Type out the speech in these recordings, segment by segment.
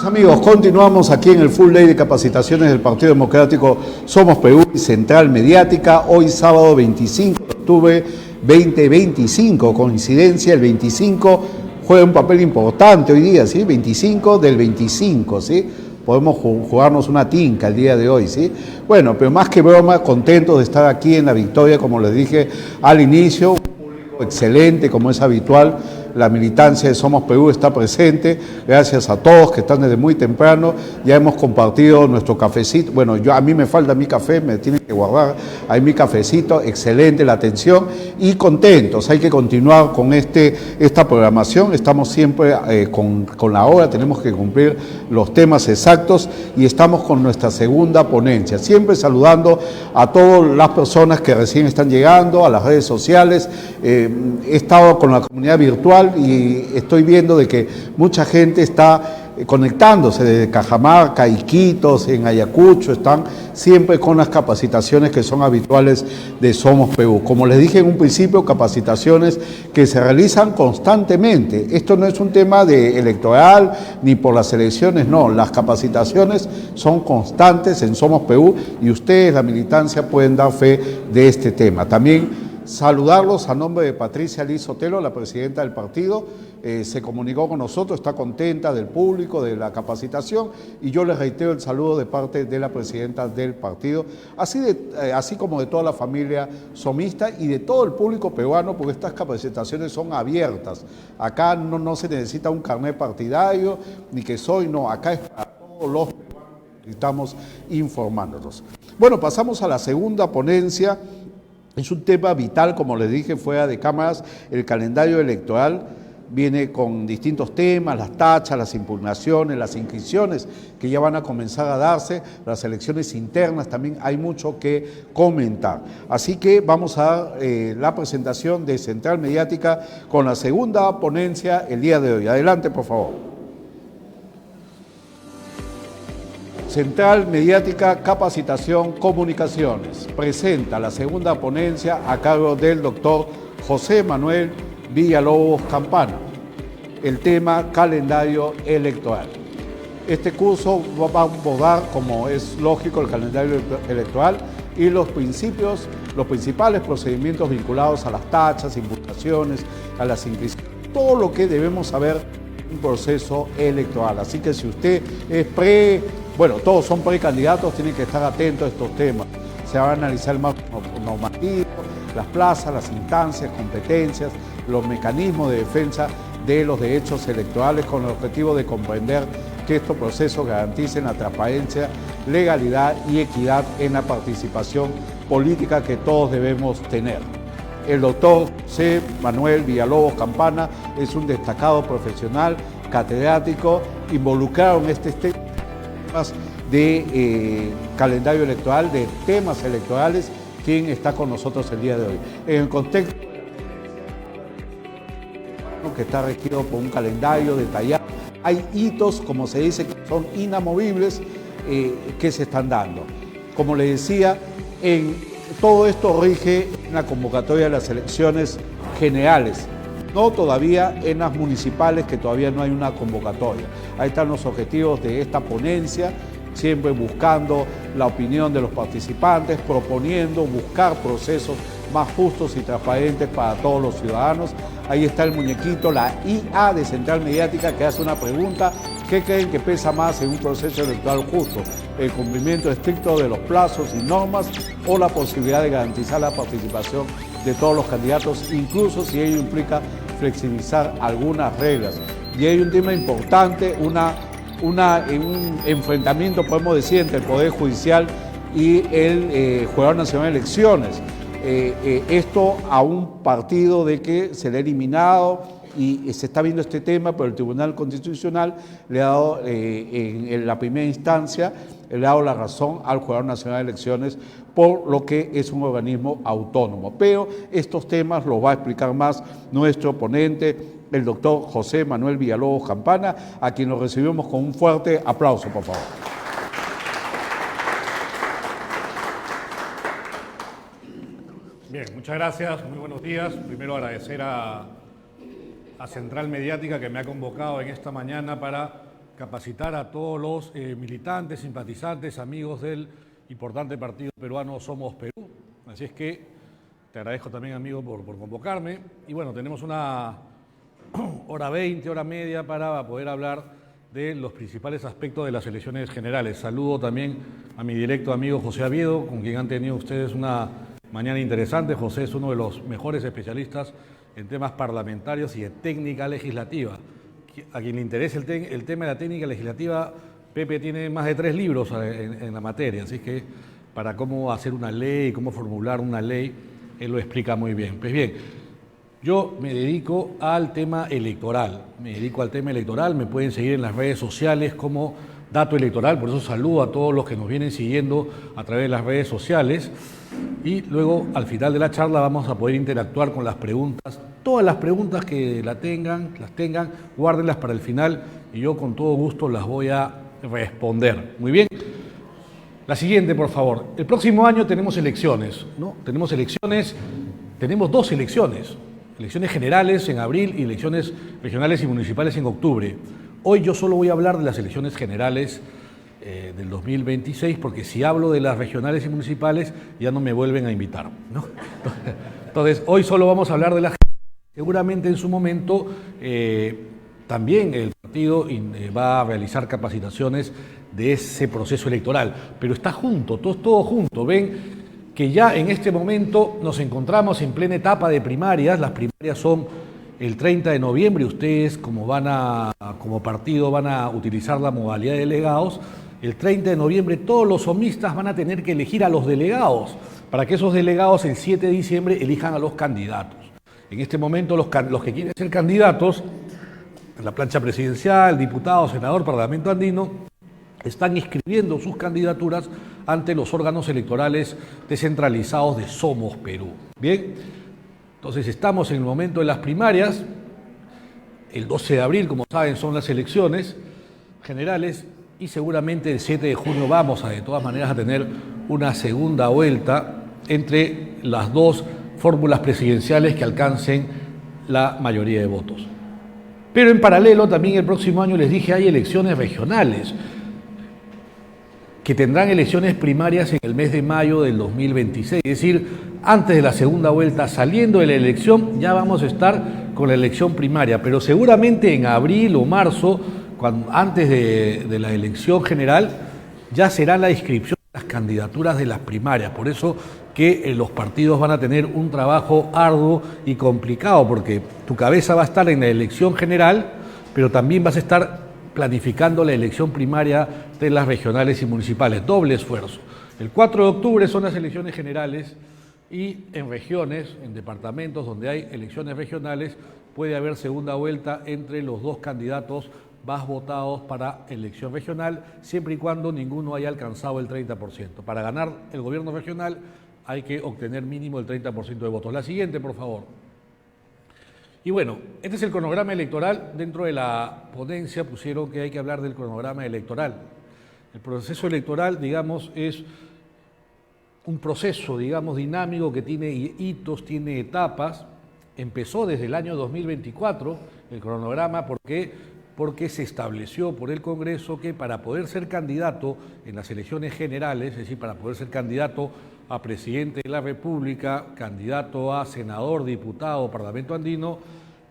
Amigos, continuamos aquí en el Full Day de Capacitaciones del Partido Democrático Somos Perú y Central Mediática. Hoy sábado 25 de octubre 2025, coincidencia, el 25 juega un papel importante hoy día, ¿sí? 25 del 25, ¿sí? Podemos jugarnos una tinca el día de hoy, ¿sí? Bueno, pero más que broma, contentos de estar aquí en La Victoria, como les dije al inicio, un público excelente como es habitual. La militancia de Somos Perú está presente, gracias a todos que están desde muy temprano, ya hemos compartido nuestro cafecito, bueno, a mí me falta mi café, me tienen que guardar ahí mi cafecito, excelente la atención y contentos, hay que continuar con esta programación, estamos siempre con la hora, tenemos que cumplir los temas exactos y estamos con nuestra segunda ponencia, siempre saludando a todas las personas que recién están llegando, a las redes sociales, he estado con la comunidad virtual, y estoy viendo de que mucha gente está conectándose desde Cajamarca, Iquitos, en Ayacucho, están siempre con las capacitaciones que son habituales de Somos Perú. Como les dije en un principio, capacitaciones que se realizan constantemente. Esto no es un tema electoral ni por las elecciones, no. Las capacitaciones son constantes en Somos Perú y ustedes, la militancia, pueden dar fe de este tema. También saludarlos a nombre de Patricia Liz Sotelo, la presidenta del partido, se comunicó con nosotros, está contenta del público, de la capacitación y yo les reitero el saludo de parte de la presidenta del partido, así como de toda la familia somista y de todo el público peruano, porque estas capacitaciones son abiertas. Acá no se necesita un carnet partidario, ni que no, acá es para todos los peruanos que estamos informándonos. Bueno, pasamos a la segunda ponencia. Es un tema vital, como les dije, fuera de cámaras, el calendario electoral viene con distintos temas, las tachas, las impugnaciones, las inscripciones que ya van a comenzar a darse, las elecciones internas, también hay mucho que comentar. Así que vamos a dar la presentación de Central Mediática con la segunda ponencia el día de hoy. Adelante, por favor. Central Mediática, Capacitación, Comunicaciones. Presenta la segunda ponencia a cargo del doctor José Manuel Villalobos Campana. El tema calendario electoral. Este curso va a abordar, como es lógico, el calendario electoral y los principales procedimientos vinculados a las tachas, imputaciones, a las inscripciones, todo lo que debemos saber en un proceso electoral. Así que si usted es todos son precandidatos, tienen que estar atentos a estos temas. Se va a analizar el marco normativo, las plazas, las instancias, competencias, los mecanismos de defensa de los derechos electorales con el objetivo de comprender que estos procesos garanticen la transparencia, legalidad y equidad en la participación política que todos debemos tener. El doctor José Manuel Villalobos Campana es un destacado profesional, catedrático, involucrado en este tema de calendario electoral, de temas electorales, quien está con nosotros el día de hoy. En el contexto que está regido por un calendario detallado, hay hitos, como se dice, que son inamovibles que se están dando. Como les decía, todo esto rige en la convocatoria de las elecciones generales, no todavía en las municipales, que todavía no hay una convocatoria. Ahí están los objetivos de esta ponencia, siempre buscando la opinión de los participantes, proponiendo buscar procesos más justos y transparentes para todos los ciudadanos. Ahí está el muñequito, la IA de Central Mediática, que hace una pregunta: ¿qué creen que pesa más en un proceso electoral justo? ¿El cumplimiento estricto de los plazos y normas o la posibilidad de garantizar la participación de todos los candidatos, incluso si ello implica flexibilizar algunas reglas? Y hay un tema importante, un enfrentamiento, podemos decir, entre el Poder Judicial y el Jurado Nacional de Elecciones. Esto a un partido de que se le ha eliminado y se está viendo este tema, pero el Tribunal Constitucional le ha dado, en la primera instancia, le ha dado la razón al Jurado Nacional de Elecciones por lo que es un organismo autónomo. Pero estos temas los va a explicar más nuestro ponente, el doctor José Manuel Villalobos Campana, a quien lo recibimos con un fuerte aplauso, por favor. Bien, muchas gracias, muy buenos días. Primero agradecer a Central Mediática que me ha convocado en esta mañana para capacitar a todos los militantes, simpatizantes, amigos del importante partido peruano Somos Perú. Así es que te agradezco también, amigo, por convocarme. Y bueno, tenemos una hora 20, hora media para poder hablar de los principales aspectos de las elecciones generales. Saludo también a mi directo amigo José Aviedo, con quien han tenido ustedes una mañana interesante. José es uno de los mejores especialistas en temas parlamentarios y de técnica legislativa. A quien le interese el tema de la técnica legislativa, Pepe tiene más de 3 libros en la materia, así que para cómo hacer una ley, cómo formular una ley, él lo explica muy bien. Pues bien, yo me dedico al tema electoral, me pueden seguir en las redes sociales como Dato Electoral, por eso saludo a todos los que nos vienen siguiendo a través de las redes sociales y luego al final de la charla vamos a poder interactuar con las preguntas, todas las preguntas que las tengan, guárdenlas para el final y yo con todo gusto las voy a responder. Muy bien. La siguiente, por favor. El próximo año tenemos elecciones, ¿no? Tenemos 2 elecciones. Elecciones generales en abril y elecciones regionales y municipales en octubre. Hoy yo solo voy a hablar de las elecciones generales del 2026, porque si hablo de las regionales y municipales ya no me vuelven a invitar, ¿no? Entonces, hoy solo vamos a hablar de las generales. Seguramente en su momento también el partido va a realizar capacitaciones de ese proceso electoral, pero está junto, todo junto. Ven que ya en este momento nos encontramos en plena etapa de primarias. Las primarias son el 30 de noviembre. Ustedes, como partido, van a utilizar la modalidad de delegados. El 30 de noviembre todos los somistas van a tener que elegir a los delegados, para que esos delegados el 7 de diciembre elijan a los candidatos. En este momento los que quieren ser candidatos en la plancha presidencial, diputado, senador, Parlamento Andino, están inscribiendo sus candidaturas ante los órganos electorales descentralizados de Somos Perú. Bien, entonces estamos en el momento de las primarias. El 12 de abril, como saben, son las elecciones generales y seguramente el 7 de junio vamos de todas maneras a tener una segunda vuelta entre las 2 fórmulas presidenciales que alcancen la mayoría de votos. Pero en paralelo también el próximo año, les dije, hay elecciones regionales que tendrán elecciones primarias en el mes de mayo del 2026, es decir, antes de la segunda vuelta, saliendo de la elección, ya vamos a estar con la elección primaria, pero seguramente en abril o marzo, antes de la elección general, ya será la inscripción de las candidaturas de las primarias. Por eso que los partidos van a tener un trabajo arduo y complicado, porque tu cabeza va a estar en la elección general, pero también vas a estar planificando la elección primaria de las regionales y municipales. Doble esfuerzo. El 4 de octubre son las elecciones generales y en regiones, en departamentos donde hay elecciones regionales, puede haber segunda vuelta entre los 2 candidatos más votados para elección regional, siempre y cuando ninguno haya alcanzado el 30%. Para ganar el gobierno regional hay que obtener mínimo el 30% de votos. La siguiente, por favor. Y bueno, este es el cronograma electoral. Dentro de la ponencia pusieron que hay que hablar del cronograma electoral. El proceso electoral, digamos, es un proceso, digamos, dinámico que tiene hitos, tiene etapas. Empezó desde el año 2024 el cronograma. ¿Por qué? Porque se estableció por el Congreso que para poder ser candidato en las elecciones generales, es decir, para poder ser candidato a presidente de la República, candidato a senador, diputado, Parlamento Andino,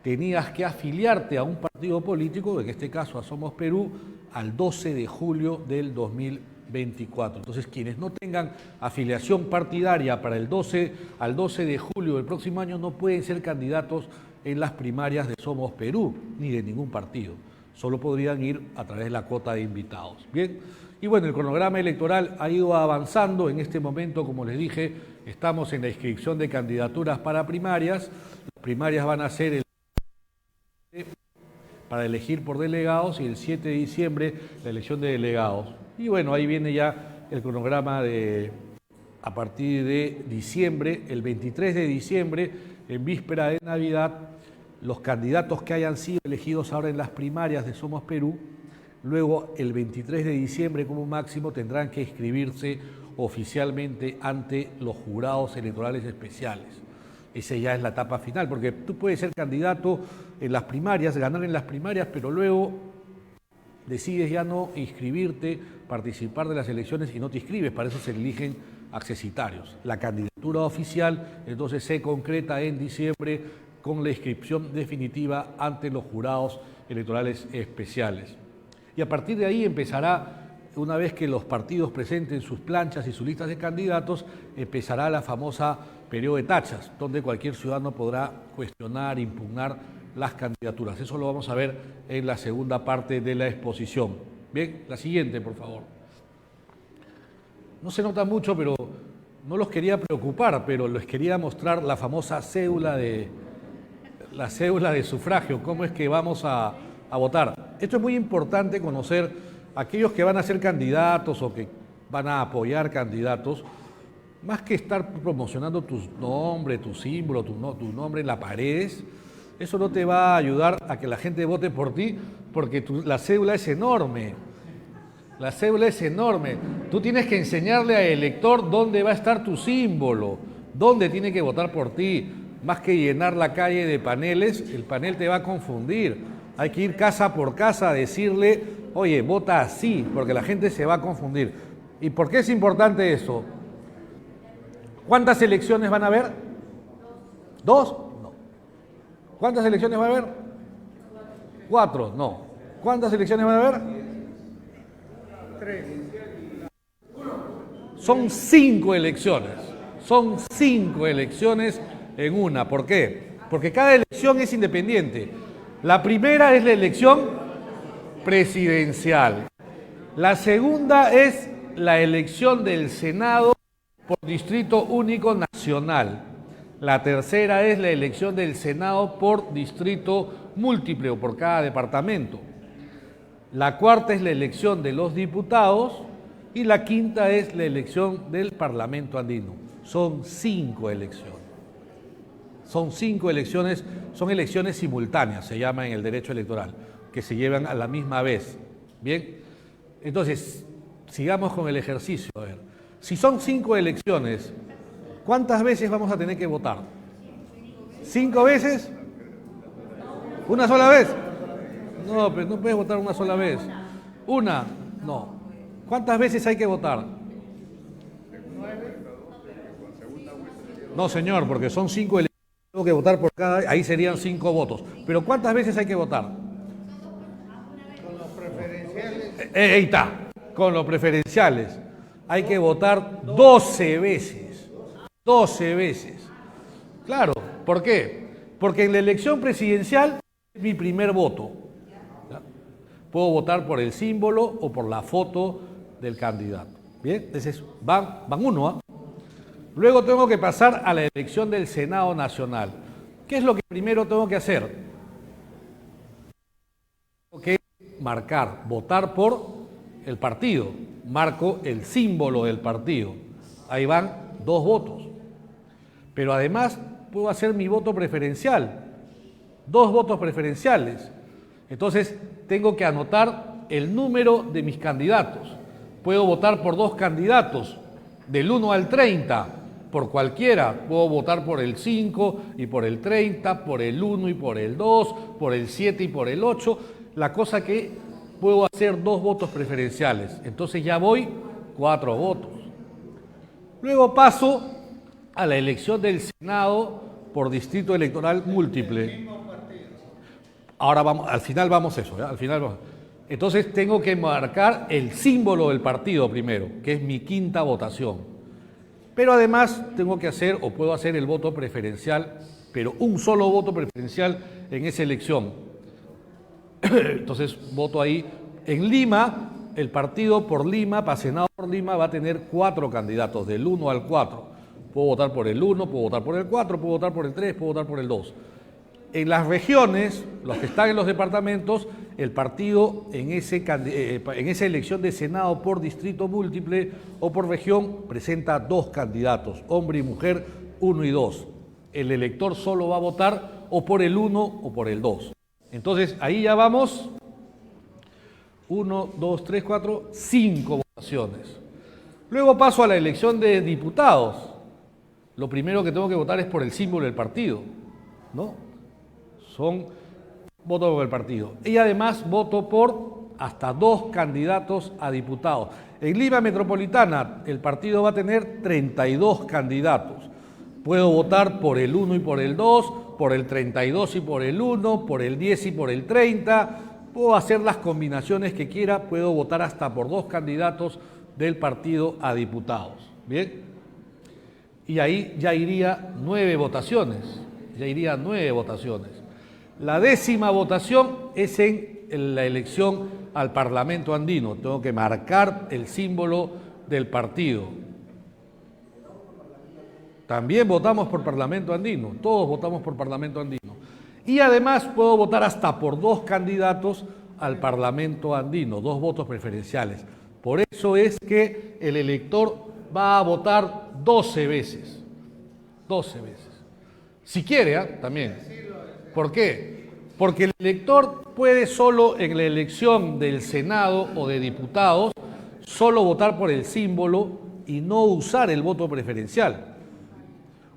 tenías que afiliarte a un partido político, en este caso a Somos Perú, al 12 de julio del 2024. Entonces, quienes no tengan afiliación partidaria para al 12 de julio del próximo año no pueden ser candidatos en las primarias de Somos Perú, ni de ningún partido. Solo podrían ir a través de la cuota de invitados. Bien, y bueno, el cronograma electoral ha ido avanzando. En este momento, como les dije, estamos en la inscripción de candidaturas para primarias. Las primarias van a ser para elegir por delegados y el 7 de diciembre la elección de delegados. Y bueno, ahí viene ya el cronograma a partir de diciembre, el 23 de diciembre, en víspera de Navidad, los candidatos que hayan sido elegidos ahora en las primarias de Somos Perú, luego el 23 de diciembre como máximo tendrán que inscribirse oficialmente ante los jurados electorales especiales. Esa ya es la etapa final, porque tú puedes ser candidato en las primarias, ganar en las primarias, pero luego decides ya no inscribirte, participar de las elecciones y no te inscribes, para eso se eligen accesitarios. La candidatura oficial entonces se concreta en diciembre con la inscripción definitiva ante los jurados electorales especiales. Y a partir de ahí empezará, una vez que los partidos presenten sus planchas y sus listas de candidatos, empezará la famosa periodo de tachas, donde cualquier ciudadano podrá cuestionar, impugnar las candidaturas. Eso lo vamos a ver en la segunda parte de la exposición. Bien, la siguiente, por favor. No se nota mucho, pero no los quería preocupar, pero les quería mostrar la famosa cédula de sufragio, cómo es que vamos a votar. Esto es muy importante conocer aquellos que van a ser candidatos o que van a apoyar candidatos. Más que estar promocionando tu nombre, tu símbolo, tu nombre en las paredes, eso no te va a ayudar a que la gente vote por ti, porque la cédula es enorme. La cédula es enorme. Tú tienes que enseñarle al elector dónde va a estar tu símbolo, dónde tiene que votar por ti. Más que llenar la calle de paneles, el panel te va a confundir. Hay que ir casa por casa a decirle, oye, vota así, porque la gente se va a confundir. ¿Y por qué es importante eso? ¿Cuántas elecciones van a haber? ¿2? No. ¿Cuántas elecciones va a haber? 4, no. ¿Cuántas elecciones van a haber? 3. Son 5 elecciones. Son 5 elecciones en una. ¿Por qué? Porque cada elección es independiente. La primera es la elección presidencial. La segunda es la elección del Senado por distrito único nacional. La tercera es la elección del Senado por distrito múltiple o por cada departamento. La cuarta es la elección de los diputados y la quinta es la elección del Parlamento andino. Son 5 elecciones. Son 5 elecciones, son elecciones simultáneas, se llama en el derecho electoral, que se llevan a la misma vez. Bien, entonces, sigamos con el ejercicio. A ver, si son 5 elecciones, ¿cuántas veces vamos a tener que votar? ¿5 veces? ¿Una sola vez? No, pero no puedes votar una sola vez. ¿Una? No. ¿Cuántas veces hay que votar? No, señor, porque son 5 elecciones. Tengo que votar por cada, ahí serían 5 votos. Pero ¿cuántas veces hay que votar? Con los preferenciales. Ahí está, con los preferenciales. Hay que votar 12 veces. 12 veces. Claro, ¿por qué? Porque en la elección presidencial es mi primer voto. ¿Ya? Puedo votar por el símbolo o por la foto del candidato. Bien, entonces van uno, ¿ah? Luego tengo que pasar a la elección del Senado Nacional. ¿Qué es lo que primero tengo que hacer? Tengo que marcar, votar por el partido. Marco el símbolo del partido. Ahí van 2 votos. Pero además puedo hacer mi voto preferencial. 2 votos preferenciales. Entonces tengo que anotar el número de mis candidatos. Puedo votar por 2 candidatos, del 1 al 30. Por cualquiera, puedo votar por el 5 y por el 30, por el 1 y por el 2, por el 7 y por el 8. La cosa que puedo hacer 2 votos preferenciales. Entonces ya voy 4 votos. Luego paso a la elección del Senado por distrito electoral múltiple. Ahora vamos, al final vamos a eso, ¿ya? Al final vamos. Entonces tengo que marcar el símbolo del partido primero, que es mi quinta votación. Pero además tengo que hacer o puedo hacer el voto preferencial, pero un solo voto preferencial en esa elección. Entonces voto ahí. En Lima, el partido por Lima, para Senado por Lima, va a tener 4 candidatos, del 1 al 4. Puedo votar por el 1, puedo votar por el 4, puedo votar por el 3, puedo votar por el 2. En las regiones, los que están en los departamentos, el partido en esa elección de Senado por distrito múltiple o por región presenta 2 candidatos, hombre y mujer, 1 y 2. El elector solo va a votar o por el 1 o por el 2. Entonces ahí ya vamos, 1, 2, 3, 4, 5 votaciones. Luego paso a la elección de diputados. Lo primero que tengo que votar es por el símbolo del partido, ¿no? Voto por el partido. Y además voto por hasta 2 candidatos a diputados. En Lima Metropolitana, el partido va a tener 32 candidatos. Puedo votar por el 1 y por el 2, por el 32 y por el 1, por el 10 y por el 30. Puedo hacer las combinaciones que quiera, puedo votar hasta por 2 candidatos del partido a diputados. ¿Bien? Y ahí ya iría 9 votaciones. La 10ª votación es en la elección al Parlamento Andino. Tengo que marcar el símbolo del partido. También votamos por Parlamento Andino, todos votamos por Parlamento Andino. Y además puedo votar hasta por 2 candidatos al Parlamento Andino, 2 votos preferenciales. Por eso es que el elector va a votar 12 veces. 12 veces. Si quiere, también. ¿Por qué? Porque el elector puede solo en la elección del Senado o de diputados solo votar por el símbolo y no usar el voto preferencial.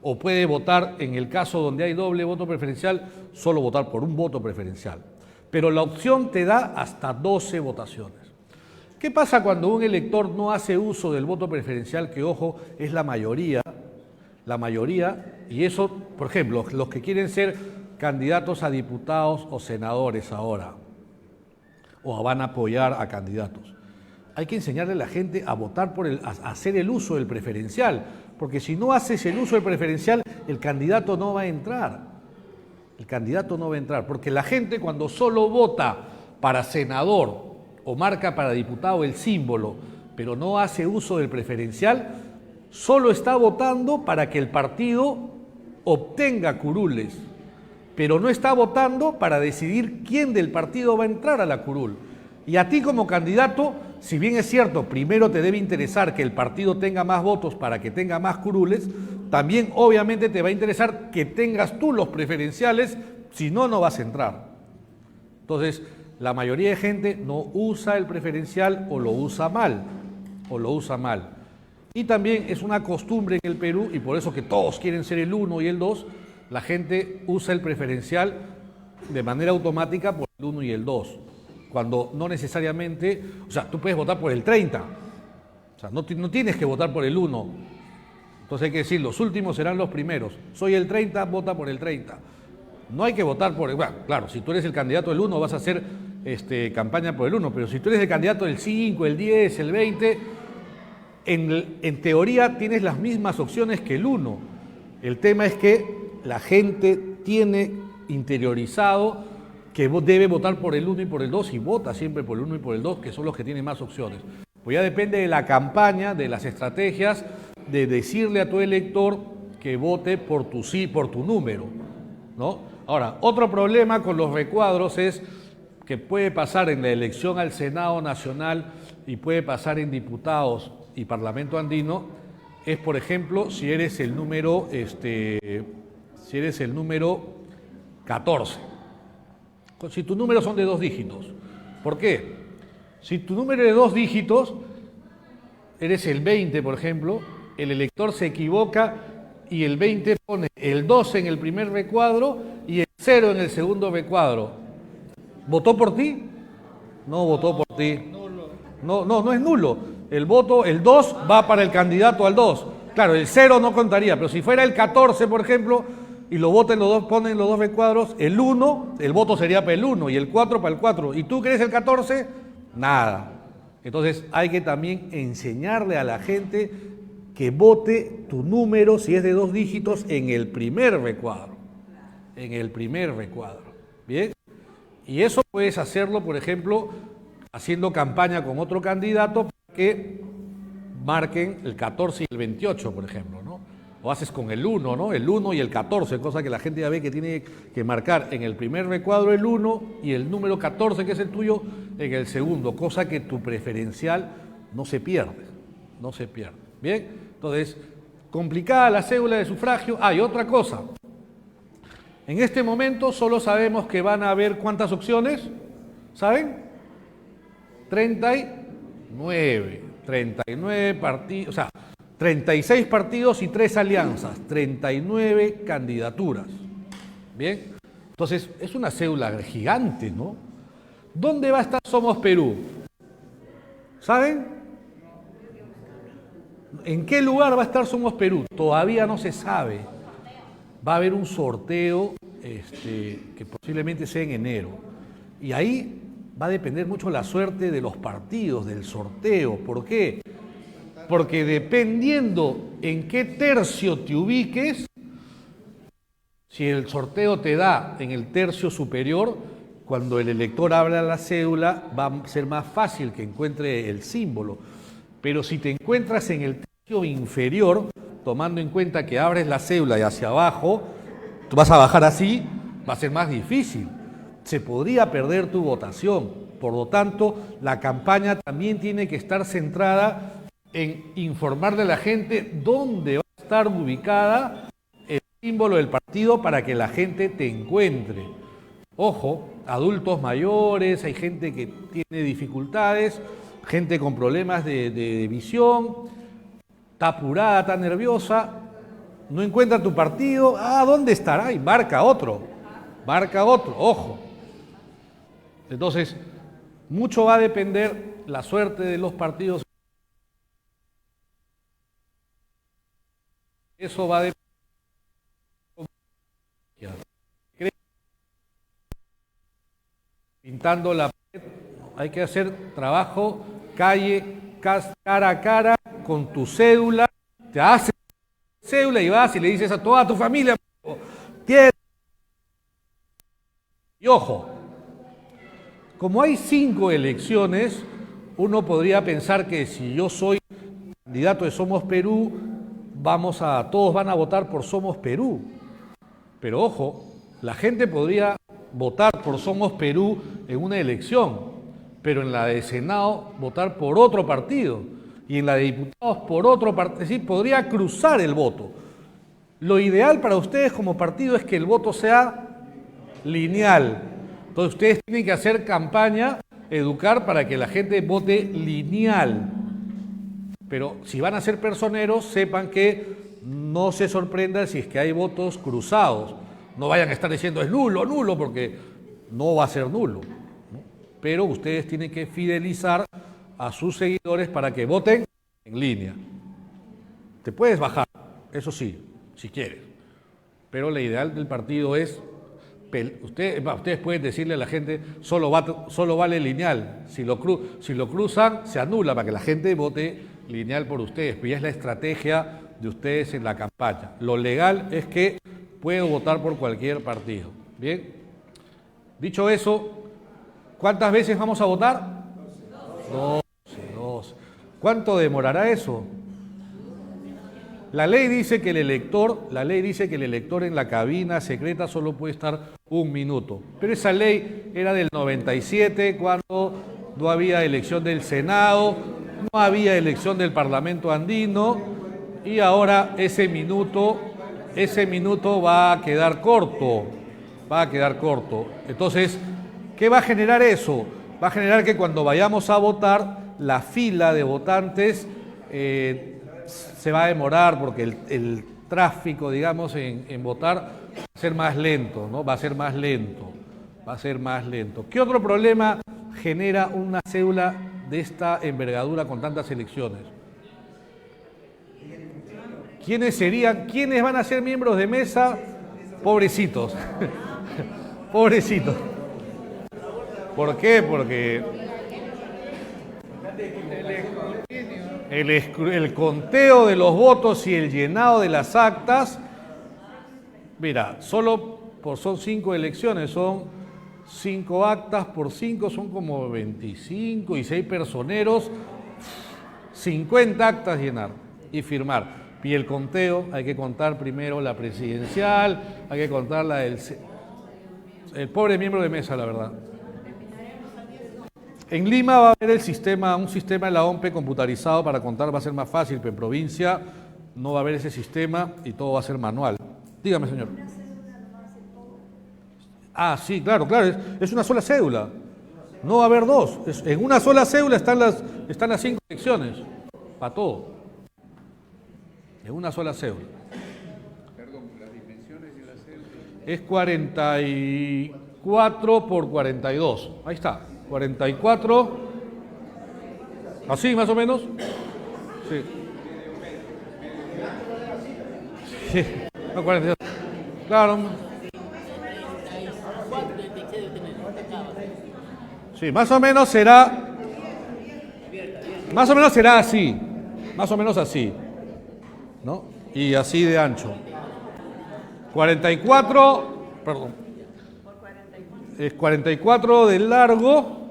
O puede votar, en el caso donde hay doble voto preferencial, solo votar por un voto preferencial. Pero la opción te da hasta 12 votaciones. ¿Qué pasa cuando un elector no hace uso del voto preferencial, que, ojo, es la mayoría? La mayoría, y eso, por ejemplo, los que quieren ser candidatos a diputados o senadores ahora, o van a apoyar a candidatos. Hay que enseñarle a la gente a votar a hacer el uso del preferencial, porque si no haces el uso del preferencial, el candidato no va a entrar. El candidato no va a entrar, porque la gente cuando solo vota para senador o marca para diputado el símbolo, pero no hace uso del preferencial, solo está votando para que el partido obtenga curules, pero no está votando para decidir quién del partido va a entrar a la curul. Y a ti como candidato, si bien es cierto, primero te debe interesar que el partido tenga más votos para que tenga más curules, también obviamente te va a interesar que tengas tú los preferenciales, si no, no vas a entrar. Entonces, la mayoría de gente no usa el preferencial o lo usa mal, Y también es una costumbre en el Perú, y por eso que todos quieren ser el 1 y el 2, la gente usa el preferencial de manera automática por el 1 y el 2. Cuando no necesariamente, o sea, tú puedes votar por el 30, o sea, no tienes que votar por el 1. Entonces hay que decir, los últimos serán los primeros. Soy el 30, vota por el 30. No hay que votar por el... Bueno, claro, si tú eres el candidato del 1 vas a hacer campaña por el 1, pero si tú eres el candidato del 5, el 10, el 20, en teoría tienes las mismas opciones que el 1. El tema es que la gente tiene interiorizado que debe votar por el 1 y por el 2 y vota siempre por el 1 y por el 2, que son los que tienen más opciones. Pues ya depende de la campaña, de las estrategias, de decirle a tu elector que vote por tu sí, por tu número, ¿no? Ahora, otro problema con los recuadros es que puede pasar en la elección al Senado Nacional y puede pasar en diputados y Parlamento Andino, es, por ejemplo, si eres el número 14. Si tus números son de 2 dígitos. ¿Por qué? Si tu número es de 2 dígitos, eres el 20, por ejemplo, el elector se equivoca y el 20 pone el 2 en el primer recuadro y el 0 en el segundo recuadro. ¿Votó por ti? No votó por ti. No es nulo. El 2 va para el candidato al 2. Claro, el 0 no contaría, pero si fuera el 14, por ejemplo, y lo voten los dos, ponen los 2 recuadros, el 1, el voto sería para el 1 y el 4 para el 4. ¿Y tú que eres el 14? Nada. Entonces hay que también enseñarle a la gente que vote tu número, si es de 2 dígitos, en el primer recuadro. ¿Bien? Y eso puedes hacerlo, por ejemplo, haciendo campaña con otro candidato para que marquen el 14 y el 28, por ejemplo, ¿no? O haces con el 1, ¿no? El 1 y el 14, cosa que la gente ya ve que tiene que marcar en el primer recuadro el 1 y el número 14, que es el tuyo, en el segundo, cosa que tu preferencial no se pierde. ¿Bien? Entonces, complicada la cédula de sufragio. Hay otra cosa. En este momento solo sabemos que van a haber ¿cuántas opciones? ¿Saben? 39 partidos, o sea, 36 partidos y 3 alianzas, 39 candidaturas. Bien, entonces es una cédula gigante, ¿no? ¿Dónde va a estar Somos Perú? ¿Saben? ¿En qué lugar va a estar Somos Perú? Todavía no se sabe. Va a haber un sorteo que posiblemente sea en enero. Y ahí va a depender mucho la suerte de los partidos, del sorteo. ¿Por qué? Porque dependiendo en qué tercio te ubiques, si el sorteo te da en el tercio superior, cuando el elector abra la cédula va a ser más fácil que encuentre el símbolo. Pero si te encuentras en el tercio inferior, tomando en cuenta que abres la cédula y hacia abajo, tú vas a bajar así, va a ser más difícil. Se podría perder tu votación. Por lo tanto, la campaña también tiene que estar centrada en informarle a la gente dónde va a estar ubicada el símbolo del partido para que la gente te encuentre. Ojo, adultos mayores, hay gente que tiene dificultades, gente con problemas de visión, está apurada, está nerviosa, no encuentra tu partido, ¿dónde estará? Y marca otro, ojo. Entonces, mucho va a depender la suerte de los partidos. Eso va a depender. Pintando la pared, hay que hacer trabajo calle, cara a cara, con tu cédula, te haces cédula y vas y le dices a toda tu familia, y ojo, como hay 5 elecciones, uno podría pensar que si yo soy candidato de Somos Perú, todos van a votar por Somos Perú. Pero ojo, la gente podría votar por Somos Perú en una elección, pero en la de Senado votar por otro partido y en la de diputados por otro partido. Es decir, podría cruzar el voto. Lo ideal para ustedes como partido es que el voto sea lineal. Entonces ustedes tienen que hacer campaña, educar para que la gente vote lineal. Pero si van a ser personeros, sepan que no se sorprendan si es que hay votos cruzados. No vayan a estar diciendo es nulo, porque no va a ser nulo, ¿no? Pero ustedes tienen que fidelizar a sus seguidores para que voten en línea. Te puedes bajar, eso sí, si quieres. Pero la ideal del partido es, ustedes pueden decirle a la gente, solo vale lineal. Si lo cruzan, se anula para que la gente vote lineal por ustedes. Pero ya es la estrategia de ustedes en la campaña. Lo legal es que puedo votar por cualquier partido. Bien. Dicho eso, ¿cuántas veces vamos a votar? 12. ¿Cuánto demorará eso? La ley dice que el elector en la cabina secreta solo puede estar 1 minuto. Pero esa ley era del 97, cuando no había elección del Senado, no había elección del Parlamento andino, y ahora ese minuto va a quedar corto. Entonces, ¿qué va a generar eso? Va a generar que cuando vayamos a votar, la fila de votantes se va a demorar porque el tráfico, digamos, en votar va a ser más lento, ¿no? Va a ser más lento. ¿Qué otro problema genera una cédula de esta envergadura con tantas elecciones? ¿Quiénes van a ser miembros de mesa? Pobrecitos. Pobrecitos. ¿Por qué? Porque el conteo de los votos y el llenado de las actas, mira, son 5 elecciones, son 5 actas por 5, son como 25 y 6 personeros, 50 actas llenar y firmar. Y el conteo, hay que contar primero la presidencial, hay que contar la del... El pobre miembro de mesa, la verdad. En Lima va a haber un sistema de la OMPE computarizado para contar, va a ser más fácil, pero en provincia no va a haber ese sistema y todo va a ser manual. Dígame, señor. Sí, claro, es una sola cédula. No va a haber 2. En una sola cédula están las 5 elecciones, para todo. En una sola cédula. Perdón, las dimensiones de la cédula. Es 44 por 42. Ahí está. 44. ¿Así, más o menos? Sí. Sí, no, 42. Claro. Sí, más o menos será así. Más o menos así. ¿No? Y así de ancho. 44, perdón. Es 44 de largo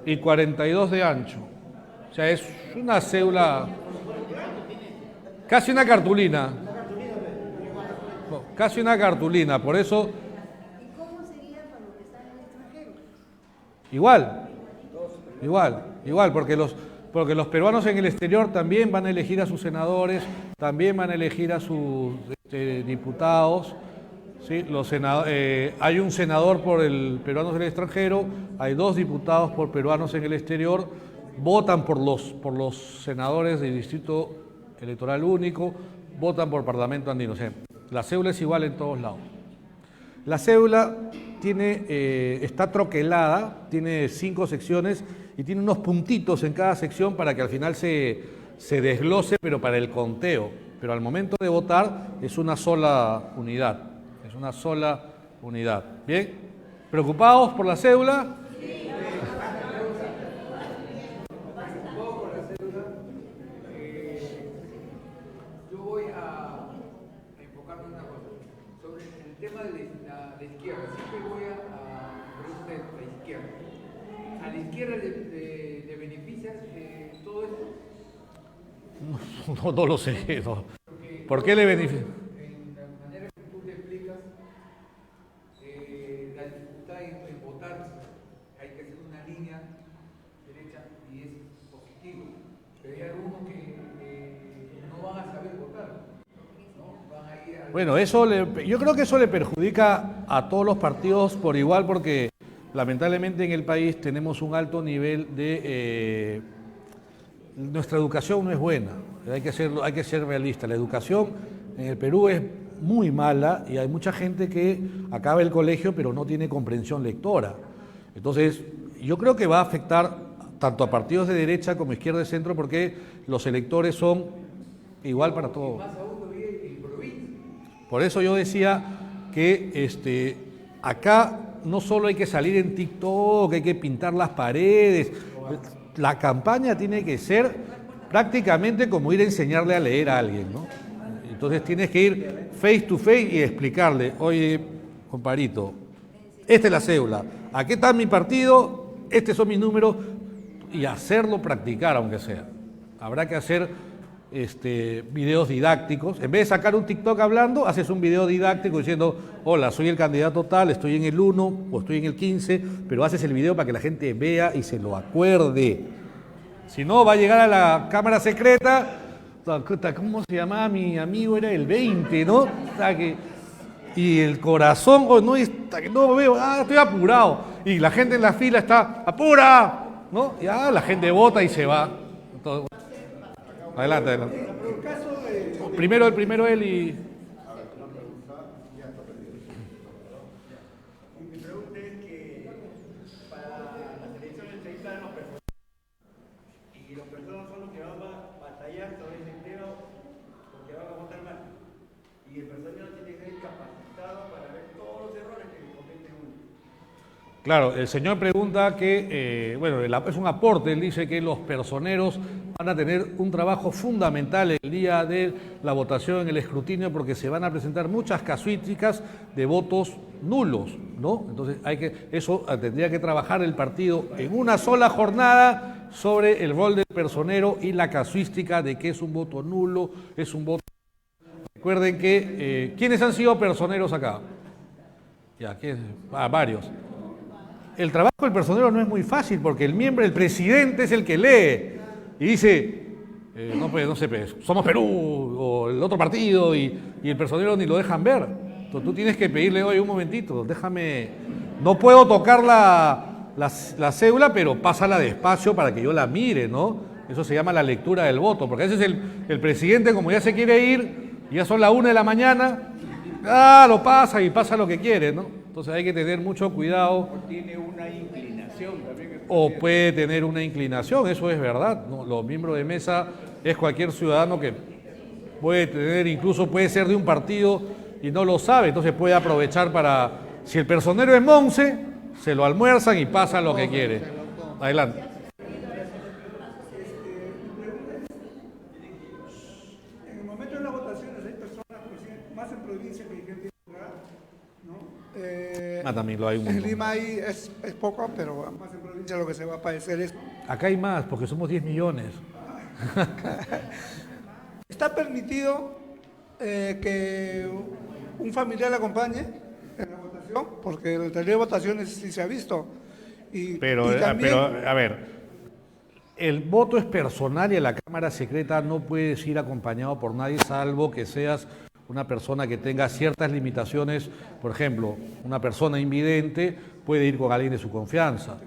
y 42 de ancho. O sea, es una cédula, casi una cartulina. No, casi una cartulina, por eso. ¿Y cómo sería para los que están en el extranjero? Igual, porque los peruanos en el exterior también van a elegir a sus senadores, también van a elegir a sus diputados. ¿Sí? Hay un senador por el peruanos en el extranjero, hay 2 diputados por peruanos en el exterior, votan por los senadores del Distrito Electoral Único, votan por Parlamento Andino. O sea, la cédula es igual en todos lados. La cédula está troquelada, tiene 5 secciones y tiene unos puntitos en cada sección para que al final se desglose, pero para el conteo. Pero al momento de votar es una sola unidad. Es una sola unidad. ¿Bien? ¿Preocupados por la cédula? Yo voy a enfocarme en una cosa. Sobre el tema de la izquierda. Siempre voy a preguntar de la izquierda. ¿A la izquierda le beneficia todo esto? No lo sé. No. ¿Por qué le beneficia? En la manera que tú te explicas, la dificultad en votar, hay que hacer una línea derecha y es positivo. Pero hay algunos que no van a saber votar, ¿no? Van a ir a... Bueno, yo creo que eso le perjudica a todos los partidos por igual, porque lamentablemente en el país tenemos un alto nivel de... nuestra educación no es buena, hay que ser realista. La educación en el Perú es muy mala y hay mucha gente que acaba el colegio pero no tiene comprensión lectora. Entonces, yo creo que va a afectar tanto a partidos de derecha como izquierda y centro, porque los electores son igual para todos. Más aún en provincia. Por eso yo decía que acá no solo hay que salir en TikTok, hay que pintar las paredes. La campaña tiene que ser prácticamente como ir a enseñarle a leer a alguien, ¿no? Entonces tienes que ir face to face y explicarle, oye, comparito, esta es la cédula, aquí está mi partido, estos son mis números, y hacerlo practicar aunque sea. Habrá que hacer videos didácticos. En vez de sacar un TikTok hablando, haces un video didáctico diciendo, hola, soy el candidato tal, estoy en el 1 o estoy en el 15, pero haces el video para que la gente vea y se lo acuerde. Si no, va a llegar a la cámara secreta, ¿cómo se llamaba mi amigo? Era el 20, ¿no? Y el corazón, no veo, estoy apurado. Y la gente en la fila está, ¡apura! ¿No? Ya la gente vota y se va. Entonces, adelante. Primero él y... Mi pregunta es que para las elecciones se instalan los personajes y los personas son los que van a batallar sobre ese tema porque van a votar mal. Y el personal tiene que ser capacitado para ver todos los errores que comete uno. Claro, el señor pregunta que, es un aporte, él dice que los personeros van a tener un trabajo fundamental el día de la votación en el escrutinio, porque se van a presentar muchas casuísticas de votos nulos, ¿no? Entonces eso tendría que trabajar el partido en una sola jornada sobre el rol del personero y la casuística de qué es un voto nulo, es un voto... Recuerden que, ¿quiénes han sido personeros acá? Ya, varios. El trabajo del personero no es muy fácil porque el presidente es el que lee y dice, somos Perú o el otro partido y el personero ni lo dejan ver. Entonces tú tienes que pedirle, oye, un momentito, no puedo tocar la cédula, pero pásala despacio para que yo la mire, ¿no? Eso se llama la lectura del voto, porque a veces el presidente, como ya se quiere ir, ya son las 1 de la mañana, lo pasa y pasa lo que quiere, ¿no? Entonces hay que tener mucho cuidado. Tiene una inclinación o puede tener una inclinación, eso es verdad, ¿no? Los miembros de mesa es cualquier ciudadano que puede tener, incluso puede ser de un partido y no lo sabe, entonces puede aprovechar para, si el personero es Monse, se lo almuerzan y pasan lo que quiere. Adelante. En el momento de las votaciones hay personas, pues, más en provincia que en gente rural, ¿no? También lo hay un En montón. Lima ahí es poco, pero más en provincia lo que se va a padecer es... Acá hay más, porque somos 10 millones. Está permitido que un familiar le acompañe en la votación, porque en el taller de votaciones sí se ha visto. Pero, y también, a ver, el voto es personal y a la Cámara Secreta no puedes ir acompañado por nadie, salvo que seas una persona que tenga ciertas limitaciones. Por ejemplo, una persona invidente puede ir con alguien de su confianza.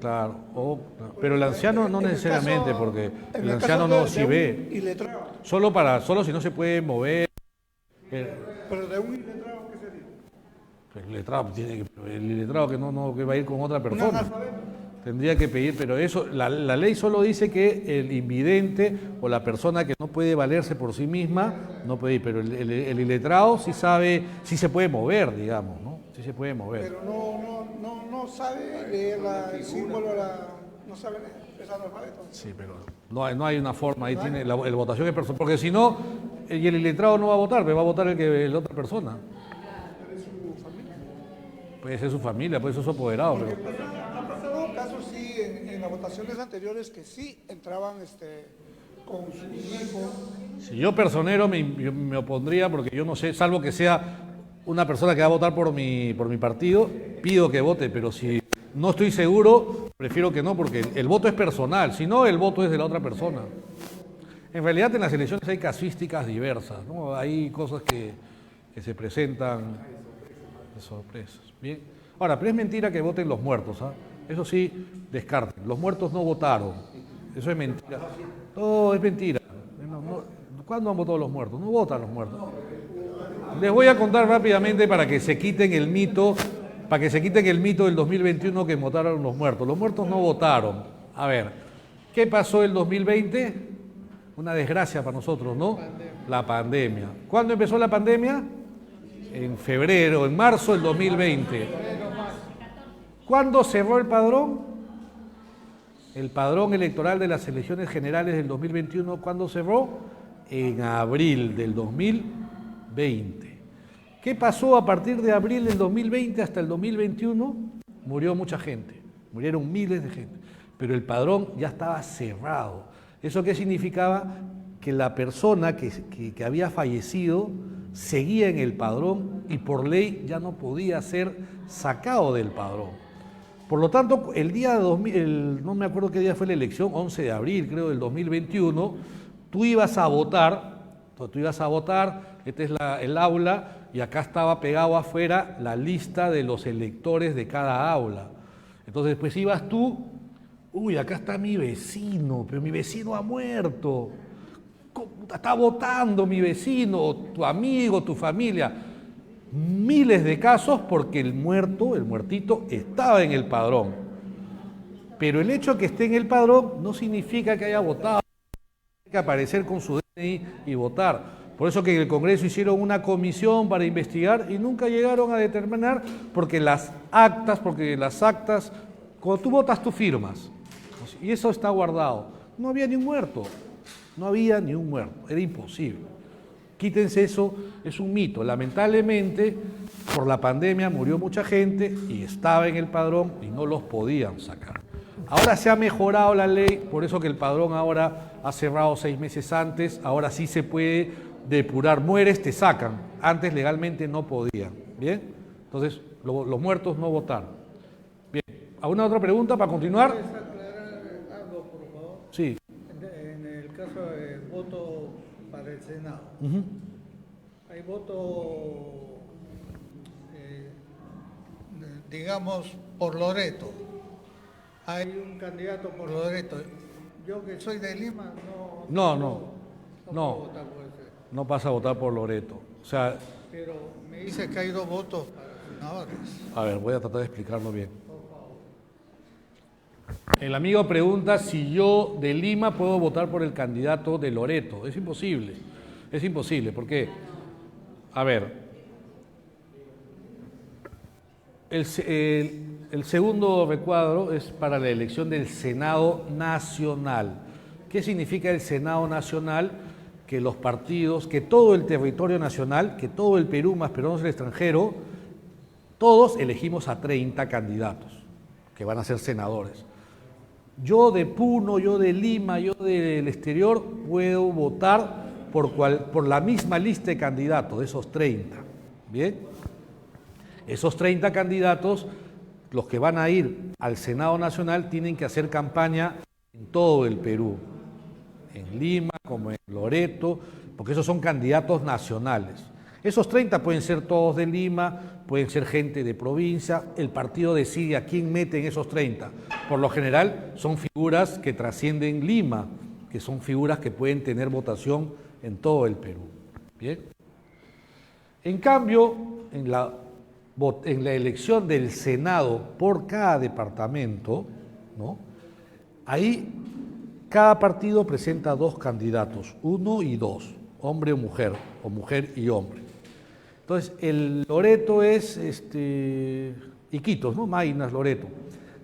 Claro, pero el anciano no necesariamente, porque el anciano no sí ve. Iletrado. Solo si no se puede mover. Pero de un iletrado, ¿qué sería? El iletrado que va a ir con otra Un persona. analfabeto. Tendría que pedir, pero eso, la ley solo dice que el invidente o la persona que no puede valerse por sí misma no puede ir, pero el iletrado sí sabe, sí se puede mover, digamos, ¿no? Sí se puede mover. Pero no sabe leer el símbolo, no sabe leer, es analfabeto. Sí, pero no hay una forma, ahí tiene, la votación es personal, porque si no, y el iletrado no va a votar, pero va a votar la otra persona. Puede ser su familia, puede ser su apoderado, pero... Ha pasado casos, sí, en las votaciones anteriores que sí entraban con su hijo. Si yo personero me opondría, porque yo no sé, salvo que sea una persona que va a votar por mi partido, pido que vote, pero si no estoy seguro, prefiero que no, porque el voto es personal, si no, el voto es de la otra persona. En realidad en las elecciones hay casuísticas diversas, ¿no? Hay cosas que se presentan de sorpresas. Bien. Ahora, pero es mentira que voten los muertos, ¿ah? Eso sí, descarten. Los muertos no votaron. Eso es mentira. No, es mentira. ¿Cuándo han votado los muertos? No votan los muertos. Les voy a contar rápidamente para que se quiten el mito, del 2021 que votaron los muertos. Los muertos no votaron. A ver, ¿qué pasó el 2020? Una desgracia para nosotros, ¿no? La pandemia. ¿Cuándo empezó la pandemia? En febrero, en marzo del 2020. ¿Cuándo cerró el padrón? El padrón electoral de las elecciones generales del 2021, ¿cuándo cerró? En abril del 2020. ¿Qué pasó a partir de abril del 2020 hasta el 2021? Murió mucha gente, murieron miles de gente, pero el padrón ya estaba cerrado. ¿Eso qué significaba? Que la persona que había fallecido seguía en el padrón y por ley ya no podía ser sacado del padrón. Por lo tanto, el día no me acuerdo qué día fue la elección, 11 de abril creo del 2021, tú ibas a votar, este es el aula y acá estaba pegado afuera la lista de los electores de cada aula. Entonces después ibas tú, acá está mi vecino, pero mi vecino ha muerto. Está votando mi vecino, tu amigo, tu familia. Miles de casos porque el muertito, estaba en el padrón. Pero el hecho de que esté en el padrón no significa que haya votado. Tiene que aparecer con su DNI y votar. Por eso que en el Congreso hicieron una comisión para investigar y nunca llegaron a determinar, porque las actas, cuando tú votas tú firmas. Y eso está guardado. No había ni un muerto. No había ni un muerto, era imposible. Quítense eso, es un mito. Lamentablemente, por la pandemia murió mucha gente y estaba en el padrón y no los podían sacar. Ahora se ha mejorado la ley, por eso que el padrón ahora ha cerrado 6 meses antes, ahora sí se puede depurar. Mueres, te sacan. Antes legalmente no podían. ¿Bien? Entonces, los muertos no votaron. Bien. ¿Alguna otra pregunta para continuar? ¿Puedes aclarar algo, por favor? Sí. En el caso del voto para el Senado, hay voto, digamos, por Loreto. Hay un candidato por Loreto. Yo que soy de Lima, no puedo votar por ese. No pasa a votar por Loreto. O sea, Pero me dice que hay 2 votos para senadores. a ver, voy a tratar de explicarlo bien. El amigo pregunta si yo de Lima puedo votar por el candidato de Loreto. Es imposible. Es imposible, porque, a ver, el segundo recuadro es para la elección del Senado Nacional. ¿Qué significa el Senado Nacional? Que los partidos, que todo el territorio nacional, que todo el Perú más peruanos del extranjero, todos elegimos a 30 candidatos que van a ser senadores. Yo de Puno, yo de Lima, yo del exterior puedo votar por la misma lista de candidatos, de esos 30. ¿Bien? Esos 30 candidatos, los que van a ir al Senado Nacional, tienen que hacer campaña en todo el Perú, en Lima como en Loreto, porque esos son candidatos nacionales. Esos 30 pueden ser todos de Lima, pueden ser gente de provincia, el partido decide a quién mete en esos 30. Por lo general son figuras que trascienden Lima, que son figuras que pueden tener votación en todo el Perú. ¿Bien? En cambio, en la elección del Senado por cada departamento, ¿no? Ahí cada partido presenta 2 candidatos, 1 y 2, hombre o mujer y hombre. Entonces, el Loreto es Iquitos, ¿no? Maynas, Loreto.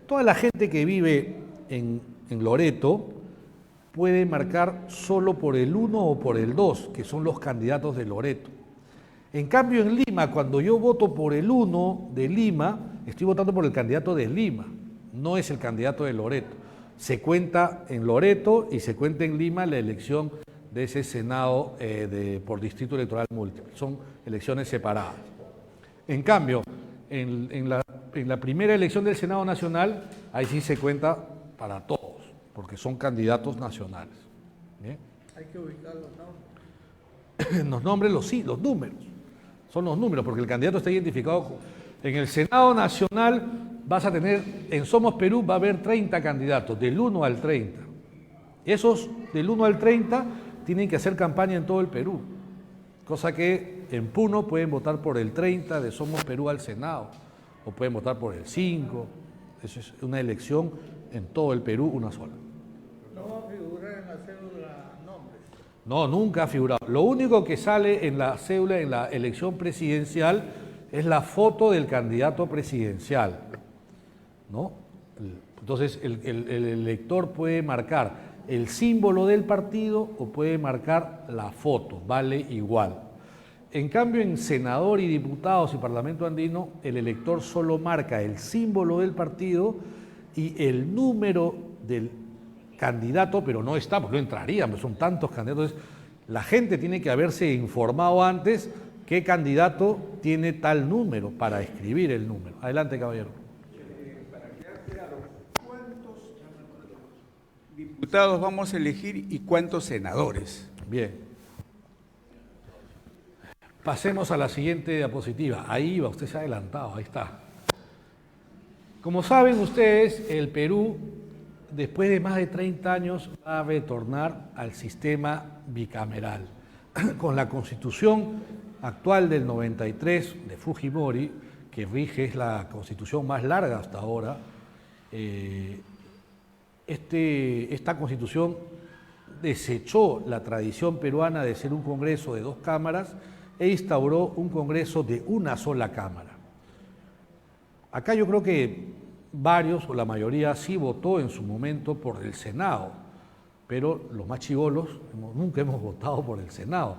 Toda la gente que vive en Loreto puede marcar solo por el 1 o por el 2, que son los candidatos de Loreto. En cambio, en Lima, cuando yo voto por el 1 de Lima, estoy votando por el candidato de Lima, no es el candidato de Loreto. Se cuenta en Loreto y se cuenta en Lima la elección de ese Senado por distrito electoral múltiple. Son elecciones separadas. En cambio, en la primera elección del Senado Nacional, ahí sí se cuenta para todos, porque son candidatos nacionales. ¿Bien? Hay que ubicar los nombres. Los nombres, los números. Son los números, porque el candidato está identificado. En el Senado Nacional vas a tener, en Somos Perú va a haber 30 candidatos, del 1 al 30. Esos del 1 al 30 tienen que hacer campaña en todo el Perú, cosa que en Puno pueden votar por el 30 de Somos Perú al Senado, o pueden votar por el 5. Eso es una elección en todo el Perú, una sola. No va a figurar en la cédula nombres. No, nunca ha figurado. Lo único que sale en la cédula, en la elección presidencial, es la foto del candidato presidencial, ¿no? Entonces, el elector puede marcar el símbolo del partido o puede marcar la foto, vale igual. En cambio, en senador y diputados y parlamento andino, el elector solo marca el símbolo del partido y el número del candidato, pero no está, porque no entrarían, pues son tantos candidatos. Entonces, la gente tiene que haberse informado antes qué candidato tiene tal número para escribir el número. Adelante, caballero. Para quedar claro, ¿cuántos diputados vamos a elegir y cuántos senadores? Bien. Pasemos a la siguiente diapositiva. Ahí va, usted se ha adelantado, ahí está. Como saben ustedes, el Perú, después de más de 30 años, va a retornar al sistema bicameral. Con la Constitución actual del 93 de Fujimori, que rige, es la constitución más larga hasta ahora, esta constitución desechó la tradición peruana de ser un Congreso de 2 cámaras e instauró un Congreso de una sola cámara. Acá yo creo que varios, o la mayoría, sí votó en su momento por el Senado, pero los más chibolos nunca hemos votado por el Senado.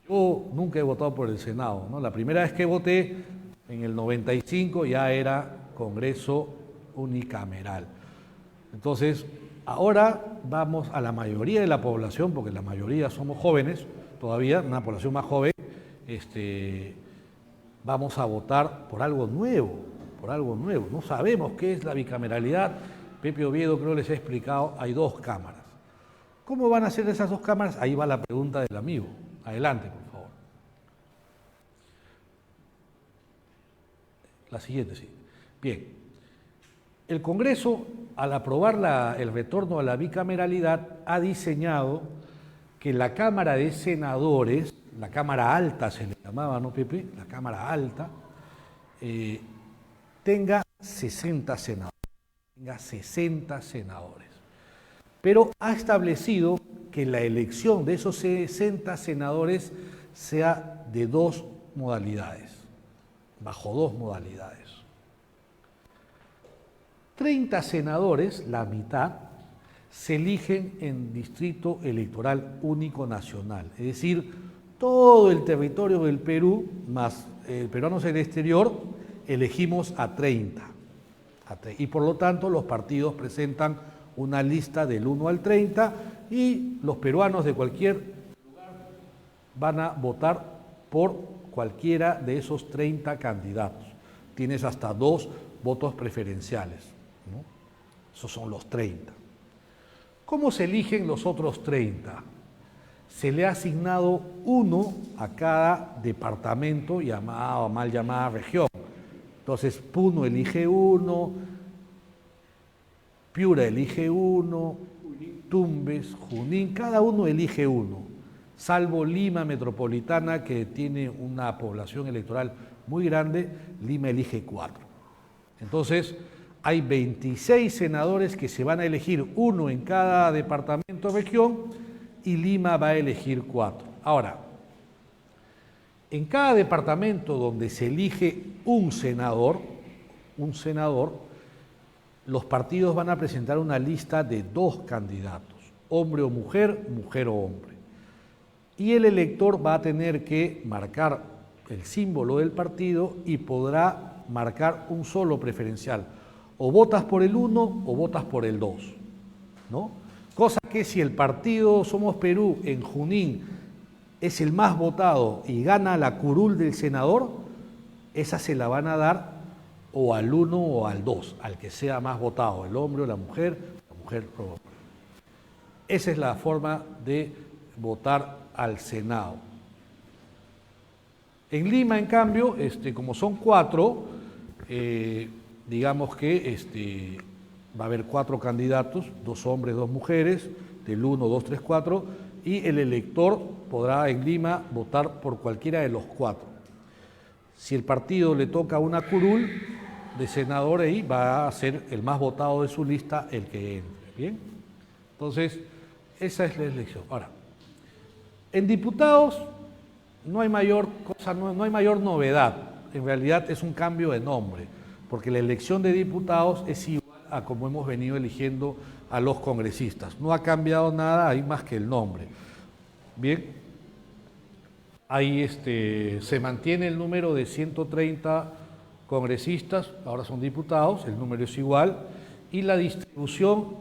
Yo nunca he votado por el Senado, ¿no? La primera vez que voté, en el 95, ya era Congreso unicameral. Entonces, ahora vamos a la mayoría de la población, porque la mayoría somos jóvenes, todavía, una población más joven, vamos a votar por algo nuevo, No sabemos qué es la bicameralidad. Pepe Oviedo creo les he explicado, hay 2 cámaras. ¿Cómo van a ser esas 2 cámaras? Ahí va la pregunta del amigo. Adelante, por favor. La siguiente, sí. Bien. El Congreso, al aprobar el retorno a la bicameralidad, ha diseñado que la Cámara de Senadores, la Cámara Alta se le llamaba, ¿no, Pepe? La Cámara Alta, tenga 60 senadores. tenga 60 senadores. Pero ha establecido que la elección de esos 60 senadores sea de dos modalidades, bajo dos modalidades. 30 senadores, la mitad, se eligen en distrito electoral único nacional, es decir, todo el territorio del Perú, más peruanos en el exterior, elegimos a 30. Y por lo tanto los partidos presentan una lista del 1 al 30 y los peruanos de cualquier lugar van a votar por cualquiera de esos 30 candidatos. Tienes hasta 2 votos preferenciales, ¿no? Esos son los 30. ¿Cómo se eligen los otros 30? Se le ha asignado uno a cada departamento llamado, mal llamada región. Entonces, Puno elige uno, Piura elige uno, Tumbes, Junín, cada uno elige uno, salvo Lima Metropolitana, que tiene una población electoral muy grande, Lima elige 4. Entonces, hay 26 senadores que se van a elegir, uno en cada departamento o región, y Lima va a elegir 4. Ahora, en cada departamento donde se elige un senador, los partidos van a presentar una lista de 2 candidatos, hombre o mujer, mujer o hombre. Y el elector va a tener que marcar el símbolo del partido y podrá marcar un solo preferencial. O votas por el 1 o votas por el 2, ¿no? Cosa que si el partido Somos Perú en Junín es el más votado y gana la curul del senador, esa se la van a dar o al 1 o al 2, al que sea más votado, el hombre o la mujer o hombre. Esa es la forma de votar al Senado. En Lima, en cambio, como son 4, digamos que va a haber 4 candidatos, 2 hombres, 2 mujeres, del 1, 2, 3, 4, y el elector podrá en Lima votar por cualquiera de los 4. Si el partido le toca una curul de senador ahí, va a ser el más votado de su lista el que entre. ¿Bien? Entonces, esa es la elección. Ahora, en diputados no hay mayor cosa, no hay mayor novedad. En realidad es un cambio de nombre, porque la elección de diputados es igual a como hemos venido eligiendo a los congresistas. No ha cambiado nada, hay más que el nombre. Bien, ahí se mantiene el número de 130 congresistas, ahora son diputados, el número es igual, y la distribución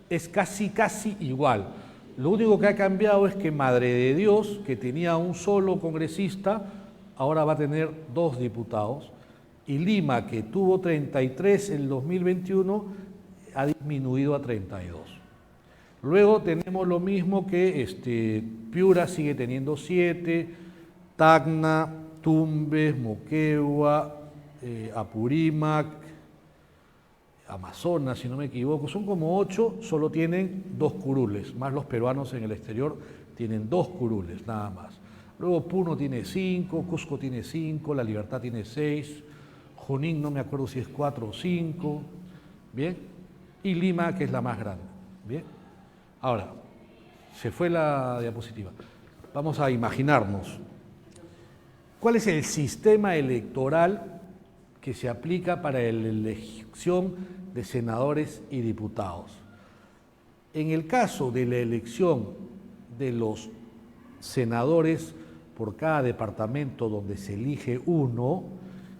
es casi igual. Lo único que ha cambiado es que Madre de Dios, que tenía un solo congresista, ahora va a tener 2 diputados, y Lima, que tuvo 33 en el 2021, ha disminuido a 32. Luego tenemos lo mismo que Piura sigue teniendo 7, Tacna, Tumbes, Moquegua, Apurímac, Amazonas, si no me equivoco, son como 8, solo tienen 2 curules, más los peruanos en el exterior tienen 2 curules, nada más. Luego Puno tiene 5, Cusco tiene 5, La Libertad tiene 6, Junín no me acuerdo si es 4 o 5, ¿bien? Y Lima, que es la más grande, ¿bien? Ahora, se fue la diapositiva. Vamos a imaginarnos, ¿cuál es el sistema electoral que se aplica para la elección de senadores y diputados? En el caso de la elección de los senadores por cada departamento donde se elige uno,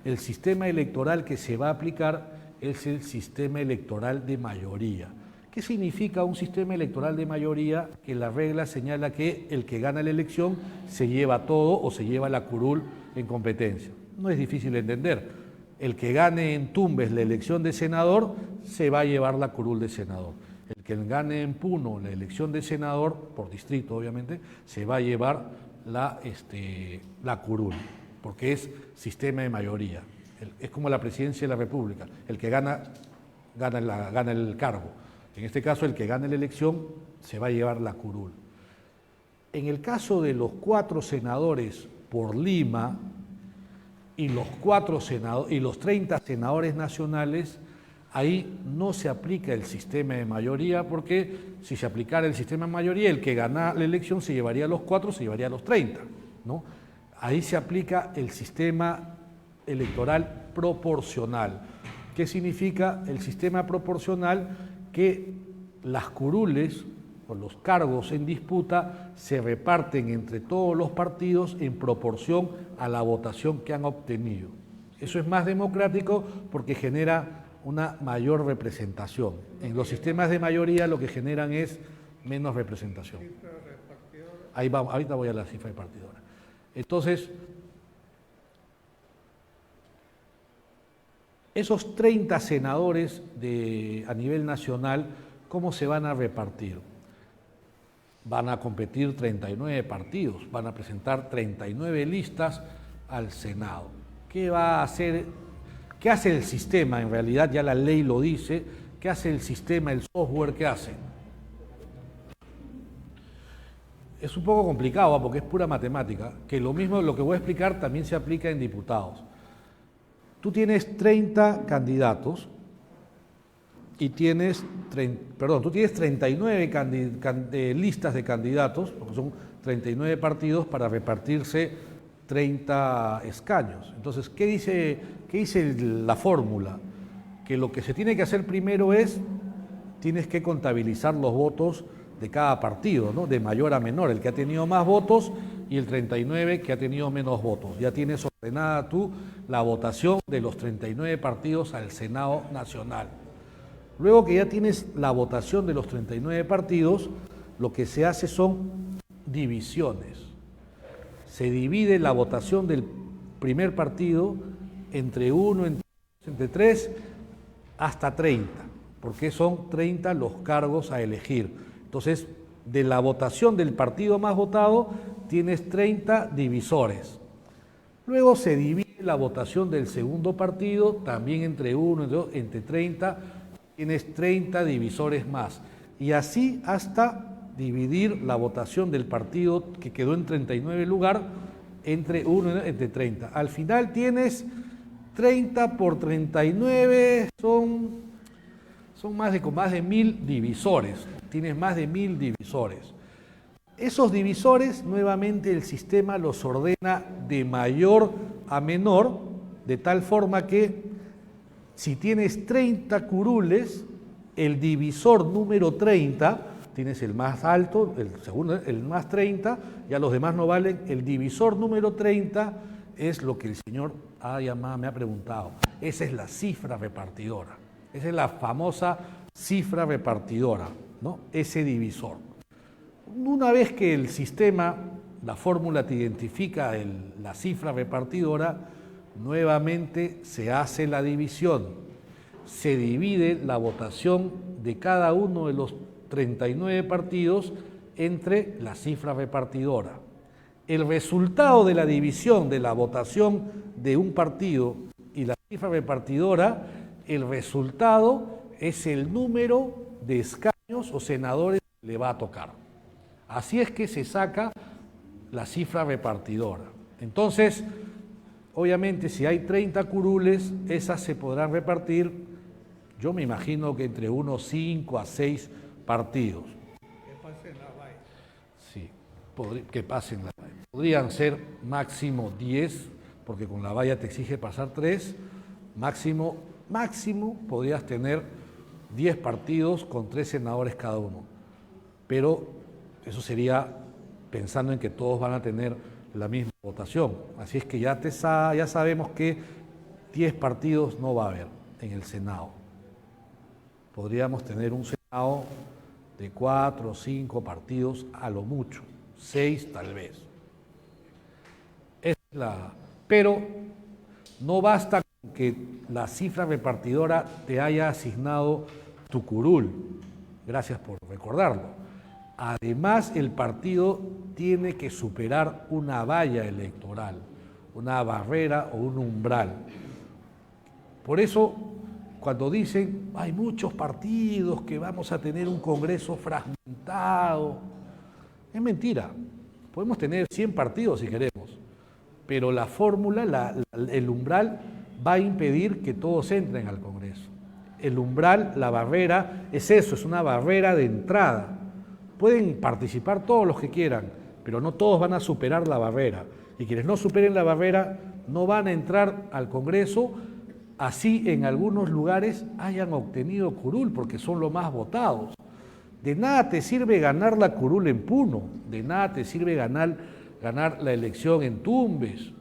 el sistema electoral que se va a aplicar es el sistema electoral de mayoría. ¿Qué significa un sistema electoral de mayoría? Que la regla señala que el que gana la elección se lleva todo o se lleva la curul en competencia. No es difícil de entender. El que gane en Tumbes la elección de senador se va a llevar la curul de senador. El que gane en Puno la elección de senador, por distrito obviamente, se va a llevar la curul, porque es sistema de mayoría. Es como la presidencia de la República. El que gana el cargo. En este caso, el que gane la elección se va a llevar la curul. En el caso de los 4 senadores por Lima y los 30 senadores nacionales, Ahí no se aplica el sistema de mayoría, porque si se aplicara el sistema de mayoría, el que gana la elección se llevaría los 4, se llevaría los 30, ¿no? Ahí se aplica el sistema electoral proporcional. ¿Qué significa el sistema proporcional? Que las curules o los cargos en disputa se reparten entre todos los partidos en proporción a la votación que han obtenido. Eso es más democrático porque genera una mayor representación. En los sistemas de mayoría lo que generan es menos representación. Ahí vamos, ahorita voy a la cifra repartidora. Entonces, esos 30 senadores a nivel nacional, ¿cómo se van a repartir? Van a competir 39 partidos, van a presentar 39 listas al Senado. ¿Qué va a hacer? ¿Qué hace el sistema? En realidad ya la ley lo dice. ¿Qué hace el sistema, el software? ¿Qué hace? Es un poco complicado porque es pura matemática, que lo mismo lo que voy a explicar también se aplica en diputados. Tú tienes 30 candidatos y tienes 39 listas de candidatos, porque son 39 partidos para repartirse 30 escaños. Entonces, ¿qué dice la fórmula? Que lo que se tiene que hacer primero tienes que contabilizar los votos de cada partido, ¿no? De mayor a menor, el que ha tenido más votos y el 39 que ha tenido menos votos. Ya tienes ordenada tú la votación de los 39 partidos al Senado Nacional. Luego que ya tienes la votación de los 39 partidos, lo que se hace son divisiones. Se divide la votación del primer partido entre 1, entre 3, hasta 30, porque son 30 los cargos a elegir. Entonces, de la votación del partido más votado, tienes 30 divisores. Luego se divide la votación del segundo partido, también entre 1, entre 2, entre 30, tienes 30 divisores más. Y así hasta dividir la votación del partido que quedó en 39 lugar entre 1 entre 30. Al final tienes 30 por 39, son más de 1000 divisores. Tienes más de 1000 divisores. Esos divisores, nuevamente el sistema los ordena de mayor a menor, de tal forma que si tienes 30 curules, el divisor número 30, tienes el más alto, el segundo, el más 30, ya los demás no valen, el divisor número 30 es lo que el señor me ha preguntado. Esa es la cifra repartidora, esa es la famosa cifra repartidora, ¿no? Ese divisor. Una vez que el sistema, la fórmula te identifica la cifra repartidora, nuevamente se hace la división. Se divide la votación de cada uno de los 39 partidos entre la cifra repartidora. El resultado de la división de la votación de un partido y la cifra repartidora, el resultado es el número de escaños o senadores que le va a tocar. Así es que se saca la cifra repartidora. Entonces, obviamente, si hay 30 curules, esas se podrán repartir, yo me imagino que entre unos 5 a 6 partidos. Que pasen la valla. Sí, que pasen la valla. Podrían ser máximo 10, porque con la valla te exige pasar 3. Máximo podrías tener 10 partidos con 3 senadores cada uno. Pero eso sería pensando en que todos van a tener la misma votación. Así es que ya sabemos que 10 partidos no va a haber en el Senado. Podríamos tener un Senado de 4 o 5 partidos a lo mucho, 6 tal vez. Pero no basta con que la cifra repartidora te haya asignado tu curul. Gracias por recordarlo. Además, el partido tiene que superar una valla electoral, una barrera o un umbral. Por eso, cuando dicen, hay muchos partidos que vamos a tener un Congreso fragmentado, es mentira. Podemos tener 100 partidos si queremos, pero la fórmula, el umbral, va a impedir que todos entren al Congreso. el umbral, la barrera, es eso, es una barrera de entrada. Pueden participar todos los que quieran, pero no todos van a superar la barrera. Y quienes no superen la barrera no van a entrar al Congreso, así en algunos lugares hayan obtenido curul, porque son los más votados. De nada te sirve ganar la curul en Puno, de nada te sirve ganar la elección en Tumbes,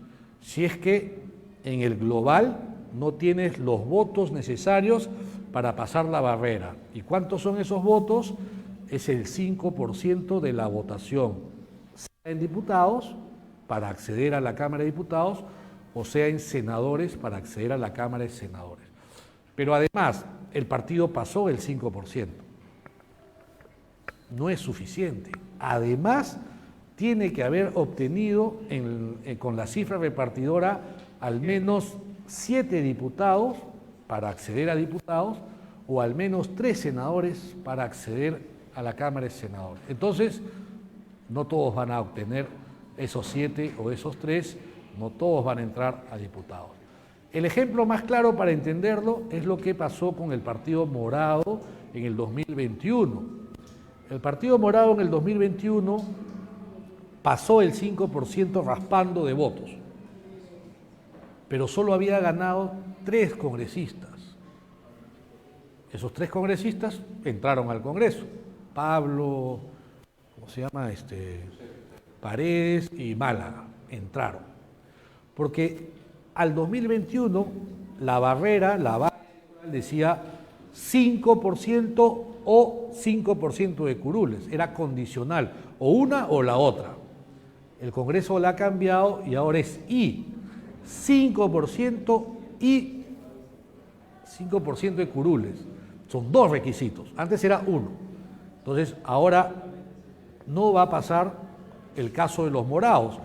si es que en el global no tienes los votos necesarios para pasar la barrera. ¿Y cuántos son esos votos? Es el 5% de la votación, sea en diputados para acceder a la Cámara de Diputados o sea en senadores para acceder a la Cámara de Senadores. Pero además, el partido pasó el 5%. No es suficiente. Además, tiene que haber obtenido con la cifra repartidora al menos 7 diputados para acceder a diputados o al menos 3 senadores para acceder a la Cámara de Senadores. Entonces, no todos van a obtener esos 7 o esos 3, no todos van a entrar a diputados. El ejemplo más claro para entenderlo es lo que pasó con el Partido Morado en el 2021. El Partido Morado en el 2021 pasó el 5% raspando de votos, pero solo había ganado 3 congresistas. Esos 3 congresistas entraron al Congreso. Pablo, ¿cómo se llama? Paredes y Málaga entraron. Porque al 2021 la barrera decía 5% o 5% de curules, era condicional, o una o la otra. El Congreso la ha cambiado y ahora es 5% y 5% de curules. Son 2 requisitos, antes era 1. Entonces ahora no va a pasar el caso de los morados.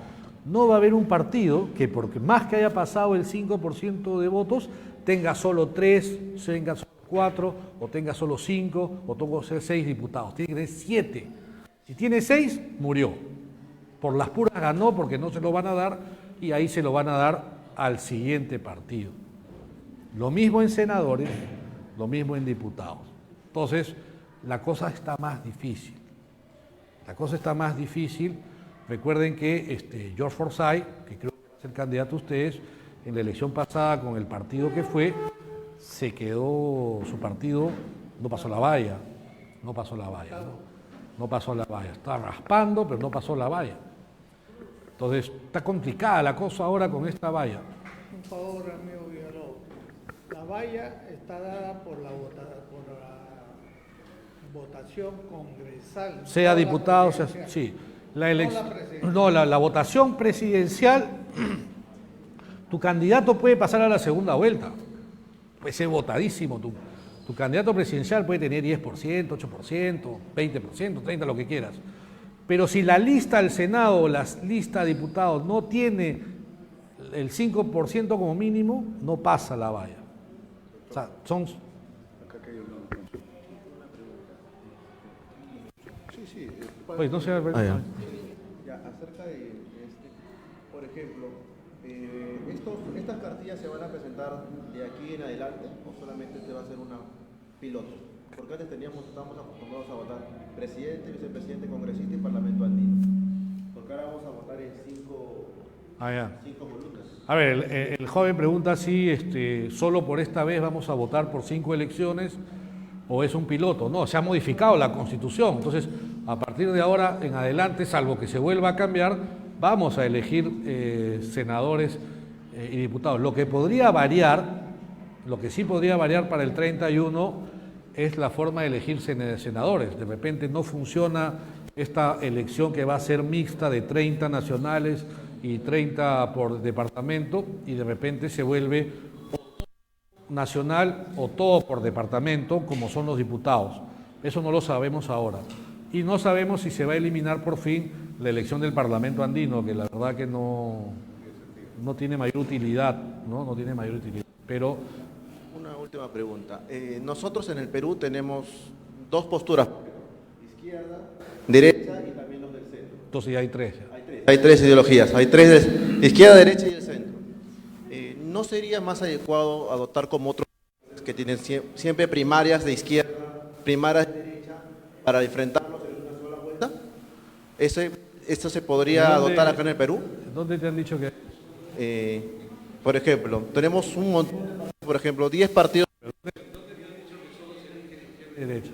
No va a haber un partido que, porque más que haya pasado el 5% de votos, tenga solo 3, tenga solo 4, o tenga solo 5, o tenga 6 diputados. Tiene que tener 7. Si tiene 6, murió. Por las puras ganó porque no se lo van a dar y ahí se lo van a dar al siguiente partido. Lo mismo en senadores, lo mismo en diputados. Entonces, la cosa está más difícil. La cosa está más difícil. Recuerden que George Forsyth, que creo que va a ser candidato a ustedes, en la elección pasada con el partido que fue, se quedó, su partido no pasó la valla, no pasó la valla, no pasó la valla. Está raspando, pero no pasó la valla. Entonces, está complicada la cosa ahora con esta valla. Un favor, amigo Villalobos. La valla está dada por la votación congresal. Sea diputado, sea, sí. La votación presidencial, tu candidato puede pasar a la segunda vuelta. Puede ser votadísimo. Tu candidato presidencial puede tener 10%, 8%, 20%, 30%, lo que quieras. Pero si la lista al Senado o la lista de diputados no tiene el 5% como mínimo, no pasa la valla. O sea, son... Pues no sé, acerca de por ejemplo, ¿estas cartillas se van a presentar de aquí en adelante o solamente se va a hacer una piloto? Porque antes estábamos acostumbrados a votar presidente, vicepresidente, congresista y parlamento andino. Porque ahora vamos a votar en 5 volutas. A ver, el joven pregunta si solo por esta vez vamos a votar por 5 elecciones o es un piloto. No, se ha modificado la Constitución. Entonces, a partir de ahora en adelante, salvo que se vuelva a cambiar, vamos a elegir senadores y diputados. Lo que podría variar, lo que sí podría variar para el 31 es la forma de elegir senadores. De repente no funciona esta elección que va a ser mixta de 30 nacionales y 30 por departamento y de repente se vuelve nacional o todo por departamento como son los diputados. Eso no lo sabemos ahora. Y no sabemos si se va a eliminar por fin la elección del Parlamento andino, que la verdad que no tiene mayor utilidad, no tiene mayor utilidad. Pero una última pregunta. Nosotros en el Perú tenemos 2 posturas, izquierda, derecha y también los del centro. Entonces ya hay 3. Hay 3 ideologías, hay 3 izquierda, derecha y el centro. ¿No sería más adecuado adoptar como otros que tienen siempre primarias de izquierda, primarias de derecha, para enfrentarlos en una sola vuelta. ¿Esto se podría adoptar acá en el Perú? ¿Dónde te han dicho que...? Por ejemplo, tenemos un montón, por ejemplo, 10 partidos. Derecha.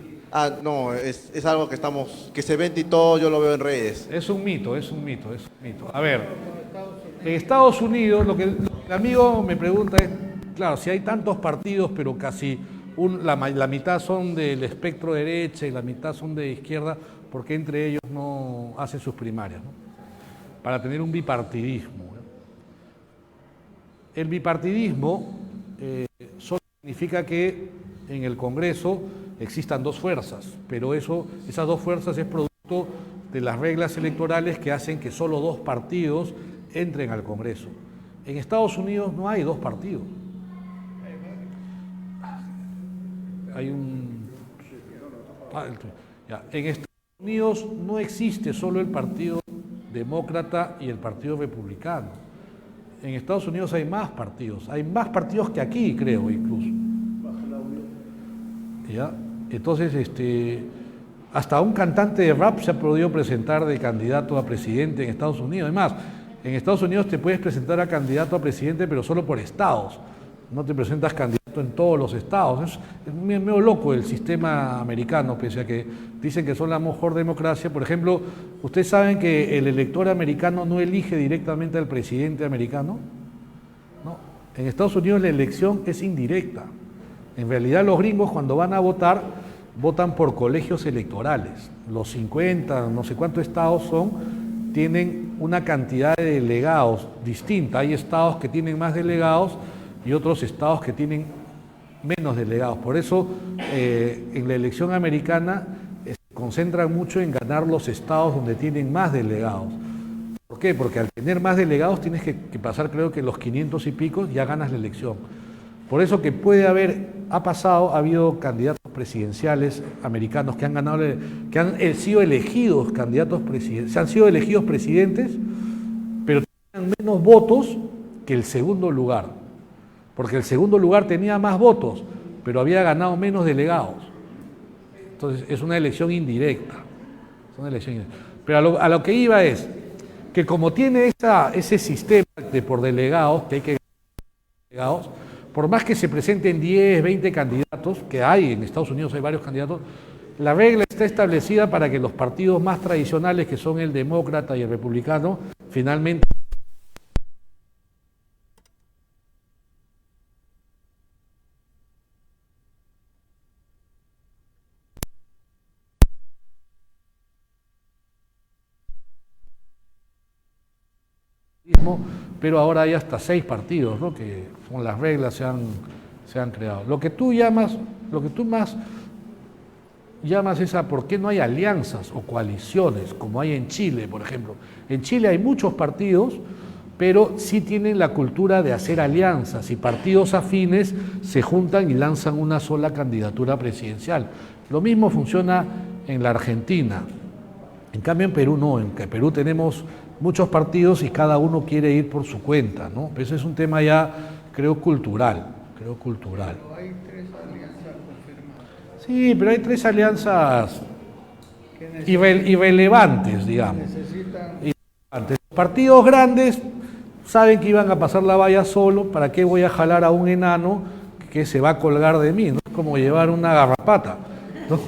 No, es algo que se vende y todo, yo lo veo en redes. Es un mito. A ver, en Estados Unidos, lo que el amigo me pregunta es, claro, si hay tantos partidos, pero casi la mitad son del espectro derecha y la mitad son de izquierda, ¿por qué entre ellos no hacen sus primarias, ¿no? Para tener un bipartidismo, ¿no? El bipartidismo solo significa que en el Congreso existan dos fuerzas, pero esas dos fuerzas es producto de las reglas electorales que hacen que solo dos partidos entren al Congreso. En Estados Unidos no hay dos partidos. Hay un... En Estados Unidos no existe solo el Partido Demócrata y el Partido Republicano. En Estados Unidos hay más partidos que aquí, creo, incluso. ¿Ya? Entonces, hasta un cantante de rap se ha podido presentar de candidato a presidente en Estados Unidos. Además, en Estados Unidos te puedes presentar a candidato a presidente, pero solo por estados. No te presentas candidato en todos los estados. Es medio loco el sistema americano, pese a que dicen que son la mejor democracia. Por ejemplo, ¿ustedes saben que el elector americano no elige directamente al presidente americano? No. En Estados Unidos la elección es indirecta. En realidad los gringos cuando van a votar, votan por colegios electorales. Los 50, no sé cuántos estados tienen una cantidad de delegados distinta. Hay estados que tienen más delegados y otros estados que tienen menos delegados. Por eso en la elección americana se concentran mucho en ganar los estados donde tienen más delegados. ¿Por qué? Porque al tener más delegados tienes que pasar, creo que los 500 y pico, ya ganas la elección. Por eso que ha habido candidatos presidenciales americanos que han ganado, que han sido elegidos candidatos presidenciales, han sido elegidos presidentes, pero tienen menos votos que el segundo lugar. Porque el segundo lugar tenía más votos, pero había ganado menos delegados. Entonces es una elección indirecta. Pero a lo que iba es que como tiene ese sistema de por delegados, que hay que ganar delegados, por más que se presenten 10, 20 candidatos, que hay en Estados Unidos hay varios candidatos, la regla está establecida para que los partidos más tradicionales, que son el demócrata y el republicano, finalmente pero ahora hay hasta 6 partidos, ¿no? Que con las reglas se han creado. Lo que tú más llamas es a por qué no hay alianzas o coaliciones, como hay en Chile, por ejemplo. En Chile hay muchos partidos, pero sí tienen la cultura de hacer alianzas y partidos afines se juntan y lanzan una sola candidatura presidencial. Lo mismo funciona en la Argentina. En cambio en Perú no, en Perú tenemos muchos partidos y cada uno quiere ir por su cuenta, ¿no? Ese es un tema ya, creo, cultural. Pero hay 3 alianzas confirmadas. Sí, pero hay 3 alianzas irrelevantes, digamos. Los partidos grandes saben que iban a pasar la valla solo, ¿para qué voy a jalar a un enano que se va a colgar de mí? ¿No? Es como llevar una garrapata, ¿no?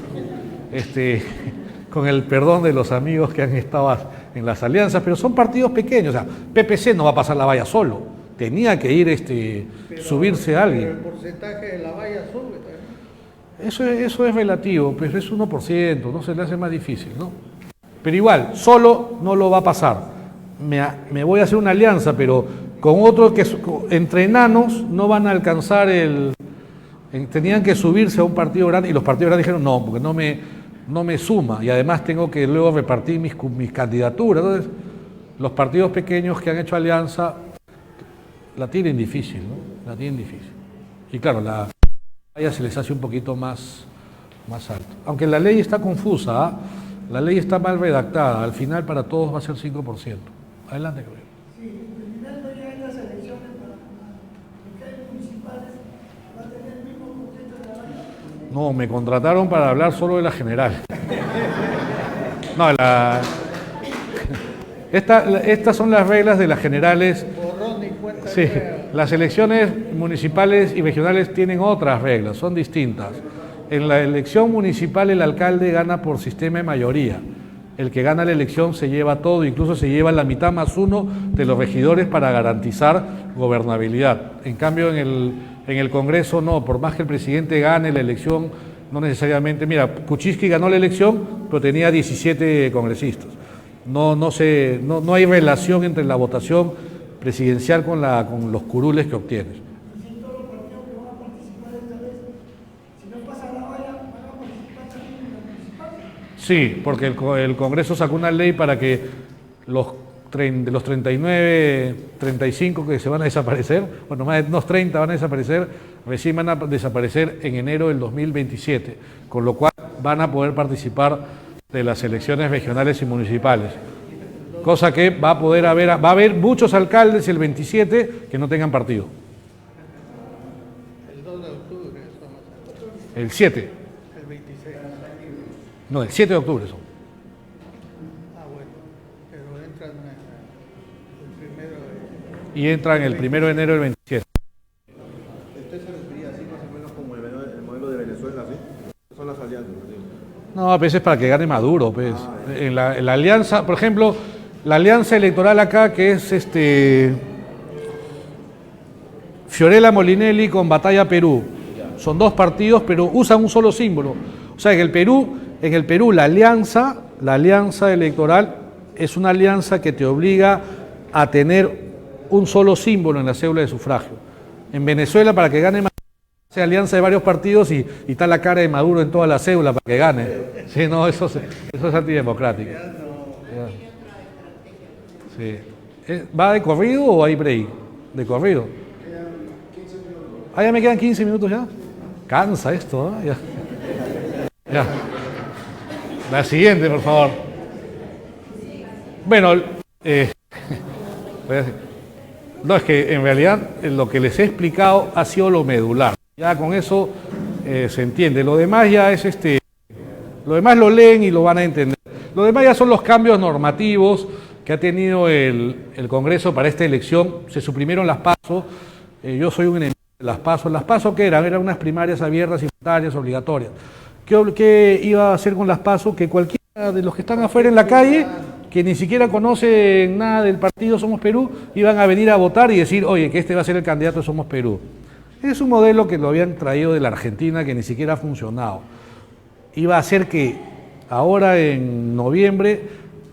Con el perdón de los amigos que han estado en las alianzas, pero son partidos pequeños. O sea, PPC no va a pasar la valla solo, tenía que ir subirse a alguien. Pero el porcentaje de la valla sube también. Eso es relativo, pero es 1%, no se le hace más difícil, ¿no? Pero igual, solo no lo va a pasar. Me voy a hacer una alianza, pero con otro que entre enanos no van a alcanzar tenían que subirse a un partido grande y los partidos grandes dijeron no, porque no me suma y además tengo que luego repartir mis candidaturas. Entonces, los partidos pequeños que han hecho alianza la tienen difícil, ¿no? La tienen difícil. Y claro, la valla se les hace un poquito más alto. Aunque la ley está confusa, ¿eh? La ley está mal redactada. Al final para todos va a ser 5%. Adelante, creo. Sí, terminando ya en las elecciones para municipales, va a tener el mismo contexto No, me contrataron para hablar solo de la general. No, estas son las reglas de las generales. Sí, las elecciones municipales y regionales tienen otras reglas, son distintas. En la elección municipal el alcalde gana por sistema de mayoría. El que gana la elección se lleva todo, incluso se lleva la mitad más uno de los regidores para garantizar gobernabilidad. En cambio, en el Congreso no, por más que el presidente gane la elección, no necesariamente. Mira, Kuczynski ganó la elección, pero tenía 17 congresistas. No hay relación entre la votación presidencial con los curules que obtienes. Sí, porque el Congreso sacó una ley para que de los 39, 35 que se van a desaparecer, bueno, más de unos 30 van a desaparecer, recién van a desaparecer en enero del 2027, con lo cual van a poder participar de las elecciones regionales y municipales. Cosa que va a haber muchos alcaldes el 27 que no tengan partido. El 2 de octubre. El 7. El 26. No, el 7 de octubre son. Bueno, pero entran el primero de... Y entran el 1 de enero del 27. ¿Usted se refería así más o menos como el modelo de Venezuela, ¿sí? Son las alianzas, ¿sí? No, a veces para que gane Maduro, pues. En la alianza, por ejemplo, la alianza electoral acá, que es Fiorella Molinelli con Batalla Perú. Son dos partidos, pero usan un solo símbolo. O sea, que en el Perú la alianza electoral es una alianza que te obliga a tener un solo símbolo en la cédula de sufragio. En Venezuela, para que gane Maduro, se alianza de varios partidos y está la cara de Maduro en toda la cédula para que gane. Sí, no, eso es antidemocrático. Sí. ¿Va de corrido o hay break? De corrido. Ah, ya me quedan 15 minutos ya. Cansa esto, ¿no? Ya. La siguiente, por favor. Bueno, no, es que en realidad lo que les he explicado ha sido lo medular. Ya con eso se entiende. Lo demás ya es lo demás lo leen y lo van a entender. Lo demás ya son los cambios normativos que ha tenido el Congreso para esta elección. Se suprimieron las PASO. Yo soy un enemigo de las PASO. ¿Las PASO qué eran? Eran unas primarias abiertas, simultáneas, obligatorias. ¿Qué iba a hacer con las PASO? Que cualquiera de los que están afuera en la calle, que ni siquiera conocen nada del partido Somos Perú, iban a venir a votar y decir, oye, que este va a ser el candidato de Somos Perú. Es un modelo que lo habían traído de la Argentina, que ni siquiera ha funcionado. Iba a hacer que ahora en noviembre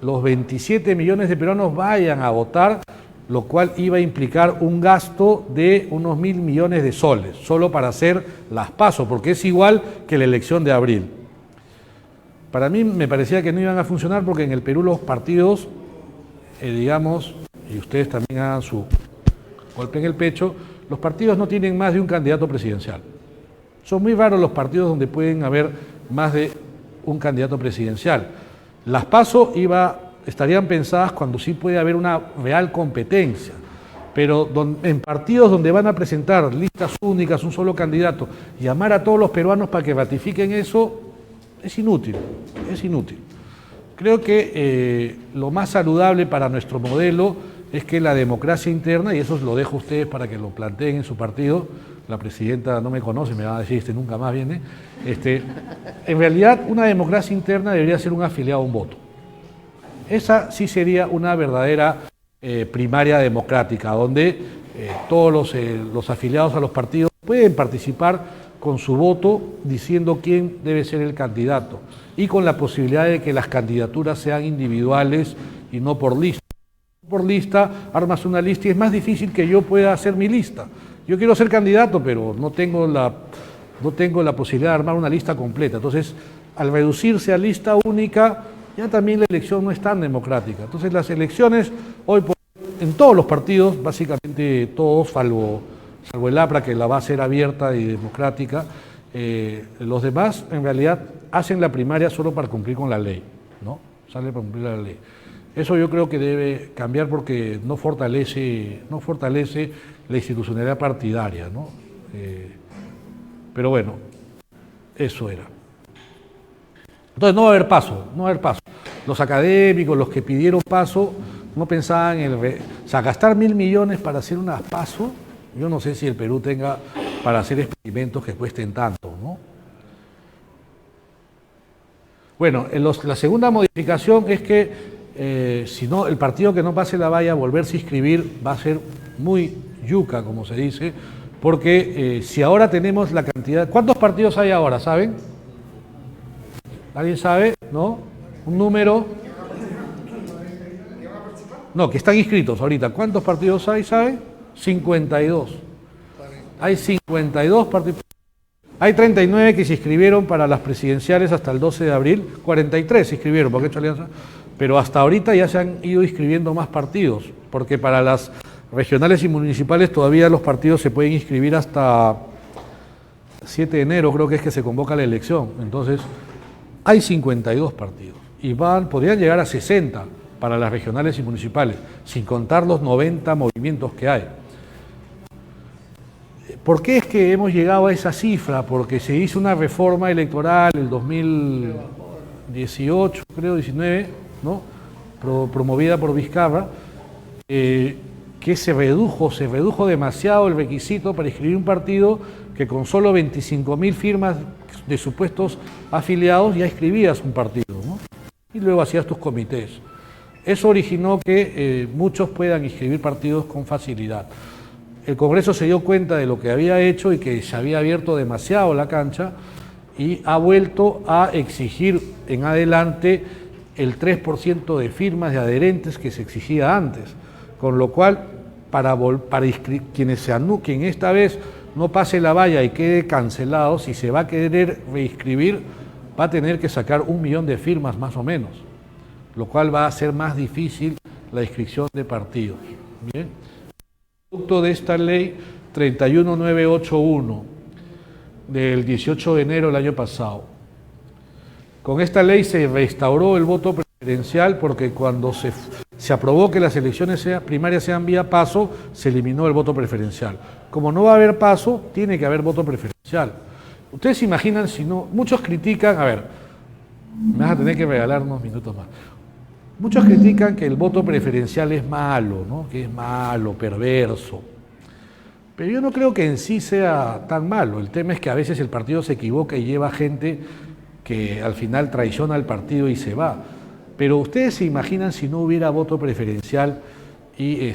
los 27 millones de peruanos vayan a votar, lo cual iba a implicar un gasto de unos 1.000 millones de soles, solo para hacer las PASO, porque es igual que la elección de abril. Para mí me parecía que no iban a funcionar porque en el Perú los partidos, digamos, y ustedes también hagan su golpe en el pecho, los partidos no tienen más de un candidato presidencial. Son muy raros los partidos donde pueden haber más de un candidato presidencial. Las PASO estarían pensadas cuando sí puede haber una real competencia, pero en partidos donde van a presentar listas únicas, un solo candidato, llamar a todos los peruanos para que ratifiquen eso, es inútil, es inútil. Creo que lo más saludable para nuestro modelo es que la democracia interna, y eso lo dejo a ustedes para que lo planteen en su partido, la presidenta no me conoce, me va a decir, nunca más viene, en realidad una democracia interna debería ser un afiliado a un voto. Esa sí sería una verdadera primaria democrática, donde todos los afiliados a los partidos pueden participar con su voto diciendo quién debe ser el candidato y con la posibilidad de que las candidaturas sean individuales y no por lista. Por lista, armas una lista y es más difícil que yo pueda hacer mi lista. Yo quiero ser candidato, pero no tengo la posibilidad de armar una lista completa. Entonces, al reducirse a lista única, ya también la elección no es tan democrática. Entonces, las elecciones hoy en todos los partidos, básicamente todos, salvo el APRA, que la va a ser abierta y democrática, los demás en realidad hacen la primaria solo para cumplir con la ley, ¿no? Sale para cumplir la ley. Eso yo creo que debe cambiar porque no fortalece la institucionalidad partidaria, ¿no? Pero bueno, Eso era. Entonces no va a haber paso, no va a haber paso. Los académicos, los que pidieron paso, no pensaban en o sea, gastar 1.000 millones para hacer unas paso, yo no sé si el Perú tenga para hacer experimentos que cuesten tanto, ¿no? Bueno, la segunda modificación es que si no, el partido que no pase la valla a volverse a inscribir va a ser muy yuca, como se dice, porque si ahora tenemos la cantidad... ¿Cuántos partidos hay ahora, saben? ¿Alguien sabe? ¿No? ¿Un número? No, que están inscritos ahorita. ¿Cuántos partidos hay, saben? 52. Hay 52 partidos. Hay 39 que se inscribieron para las presidenciales hasta el 12 de abril. 43 se inscribieron, porque he hecho alianza. Pero hasta ahorita ya se han ido inscribiendo más partidos, porque para las regionales y municipales todavía los partidos se pueden inscribir hasta 7 de enero, creo que es que se convoca la elección. Entonces, hay 52 partidos y podrían llegar a 60 para las regionales y municipales, sin contar los 90 movimientos que hay. ¿Por qué es que hemos llegado a esa cifra? Porque se hizo una reforma electoral el 2018, creo, 19, ¿no? Promovida por Vizcarra, que se redujo demasiado el requisito para inscribir un partido, que con solo 25.000 firmas de supuestos afiliados ya inscribías un partido, ¿no? Y luego hacías tus comités. Eso originó que muchos puedan inscribir partidos con facilidad. El Congreso se dio cuenta de lo que había hecho y que se había abierto demasiado la cancha y ha vuelto a exigir en adelante el 3% de firmas de adherentes que se exigía antes, con lo cual quien esta vez no pase la valla y quede cancelado, si se va a querer reinscribir, va a tener que sacar 1 millón de firmas más o menos, lo cual va a hacer más difícil la inscripción de partidos. Bien. Producto de esta ley 31981 del 18 de enero del año pasado. Con esta ley se restauró el voto preferencial porque cuando se aprobó que las elecciones primarias sean vía paso, se eliminó el voto preferencial. Como no va a haber paso, tiene que haber voto preferencial. Ustedes se imaginan si no... Muchos critican... A ver, me vas a tener que regalar unos minutos más. Muchos critican que el voto preferencial es malo, ¿no? Que es malo, perverso. Pero yo no creo que en sí sea tan malo. El tema es que a veces el partido se equivoca y lleva gente que al final traiciona al partido y se va. Pero ustedes se imaginan si no hubiera voto preferencial y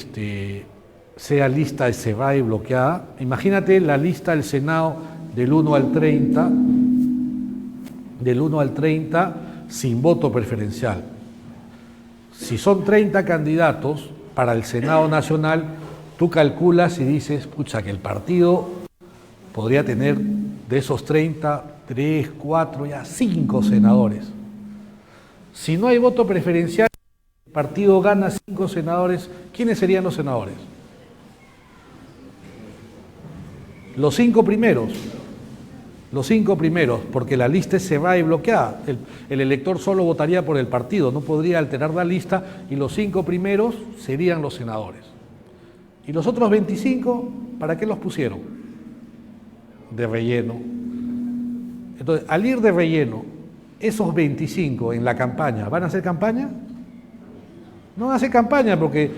sea lista cerrada y bloqueada. Imagínate la lista del Senado del 1 al 30, sin voto preferencial. Si son 30 candidatos para el Senado Nacional, tú calculas y dices, pucha, que el partido podría tener de esos 30, 3, 4, ya 5 senadores. Si no hay voto preferencial, el partido gana 5 senadores, ¿quiénes serían los senadores? Los 5 primeros. Los 5 primeros, porque la lista es cerrada y bloqueada. El elector solo votaría por el partido, no podría alterar la lista y los 5 primeros serían los senadores. ¿Y los otros 25, para qué los pusieron? De relleno. Entonces, al ir de relleno, esos 25 en la campaña, ¿van a hacer campaña? No van a hacer campaña porque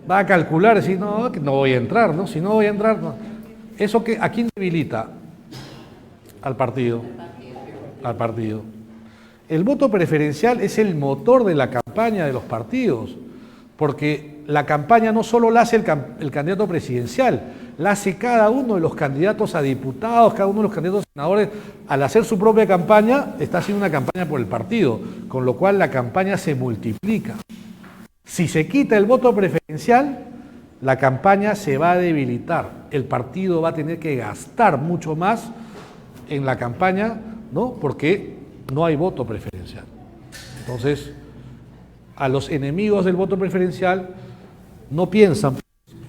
va a calcular, decir, no, que no voy a entrar, ¿no? Si no voy a entrar, no. ¿Eso qué, a quién debilita? Al partido. Al partido. El voto preferencial es el motor de la campaña de los partidos, porque la campaña no solo la hace el candidato presidencial, la hace cada uno de los candidatos a diputados, cada uno de los candidatos a senadores. Al hacer su propia campaña, está haciendo una campaña por el partido, con lo cual la campaña se multiplica. Si se quita el voto preferencial, la campaña se va a debilitar, el partido va a tener que gastar mucho más en la campaña, ¿no? Porque no hay voto preferencial. Entonces, a los enemigos del voto preferencial no piensan,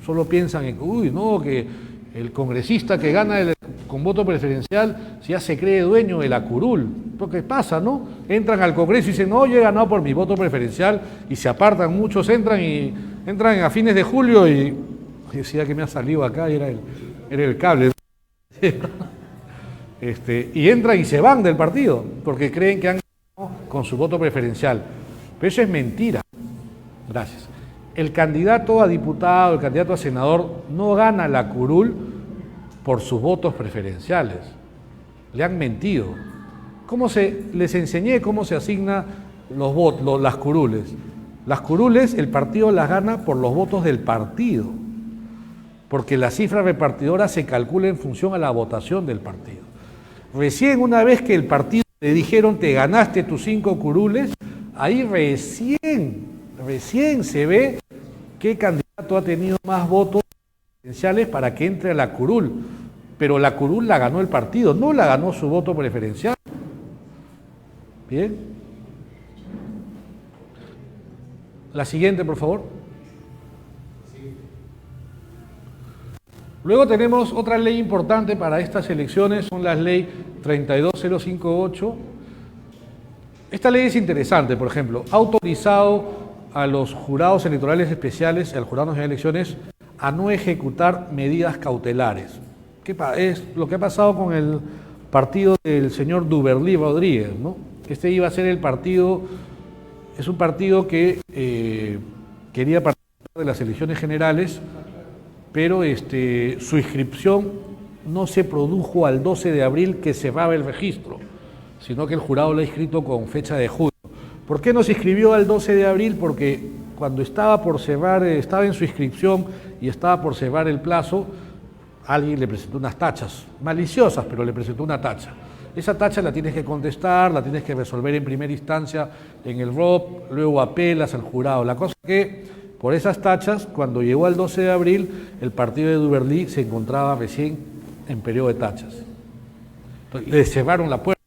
solo piensan en, uy, no, que el congresista que gana con voto preferencial ya se cree dueño de la curul. ¿Qué pasa, no? Entran al Congreso y dicen, no, yo he ganado por mi voto preferencial, y se apartan, muchos entran a fines de julio y decía que me ha salido acá y era el cable. y entran y se van del partido porque creen que han ganado con su voto preferencial. Pero eso es mentira. Gracias. El candidato a diputado, el candidato a senador no gana la curul por sus votos preferenciales. Le han mentido. Les enseñé cómo se asigna los votos, las curules. Las curules el partido las gana por los votos del partido, porque la cifra repartidora se calcula en función a la votación del partido. Recién una vez que el partido le dijeron te ganaste tus 5 curules, ahí recién se ve qué candidato ha tenido más votos preferenciales para que entre a la curul. Pero la curul la ganó el partido, no la ganó su voto preferencial. Bien. La siguiente, por favor. Luego tenemos otra ley importante para estas elecciones, son las ley 32058. Esta ley es interesante, por ejemplo, ha autorizado a los jurados electorales especiales, al Jurado Nacional de Elecciones, a no ejecutar medidas cautelares. ¿Qué es lo que ha pasado con el partido del señor Duberlí Rodríguez, ¿no? Este iba a ser el partido, es un partido que quería participar de las elecciones generales, pero su inscripción no se produjo al 12 de abril que cerraba el registro, sino que el jurado lo ha inscrito con fecha de junio. ¿Por qué no se inscribió al 12 de abril? Porque cuando estaba por cerrar, estaba en su inscripción y estaba por cerrar el plazo, alguien le presentó unas tachas, maliciosas, pero le presentó una tacha. Esa tacha la tienes que contestar, la tienes que resolver en primera instancia en el ROP, luego apelas al jurado. La cosa es que por esas tachas, cuando llegó al 12 de abril, el partido de Duberlí se encontraba recién en periodo de tachas. Entonces, le cerraron la puerta.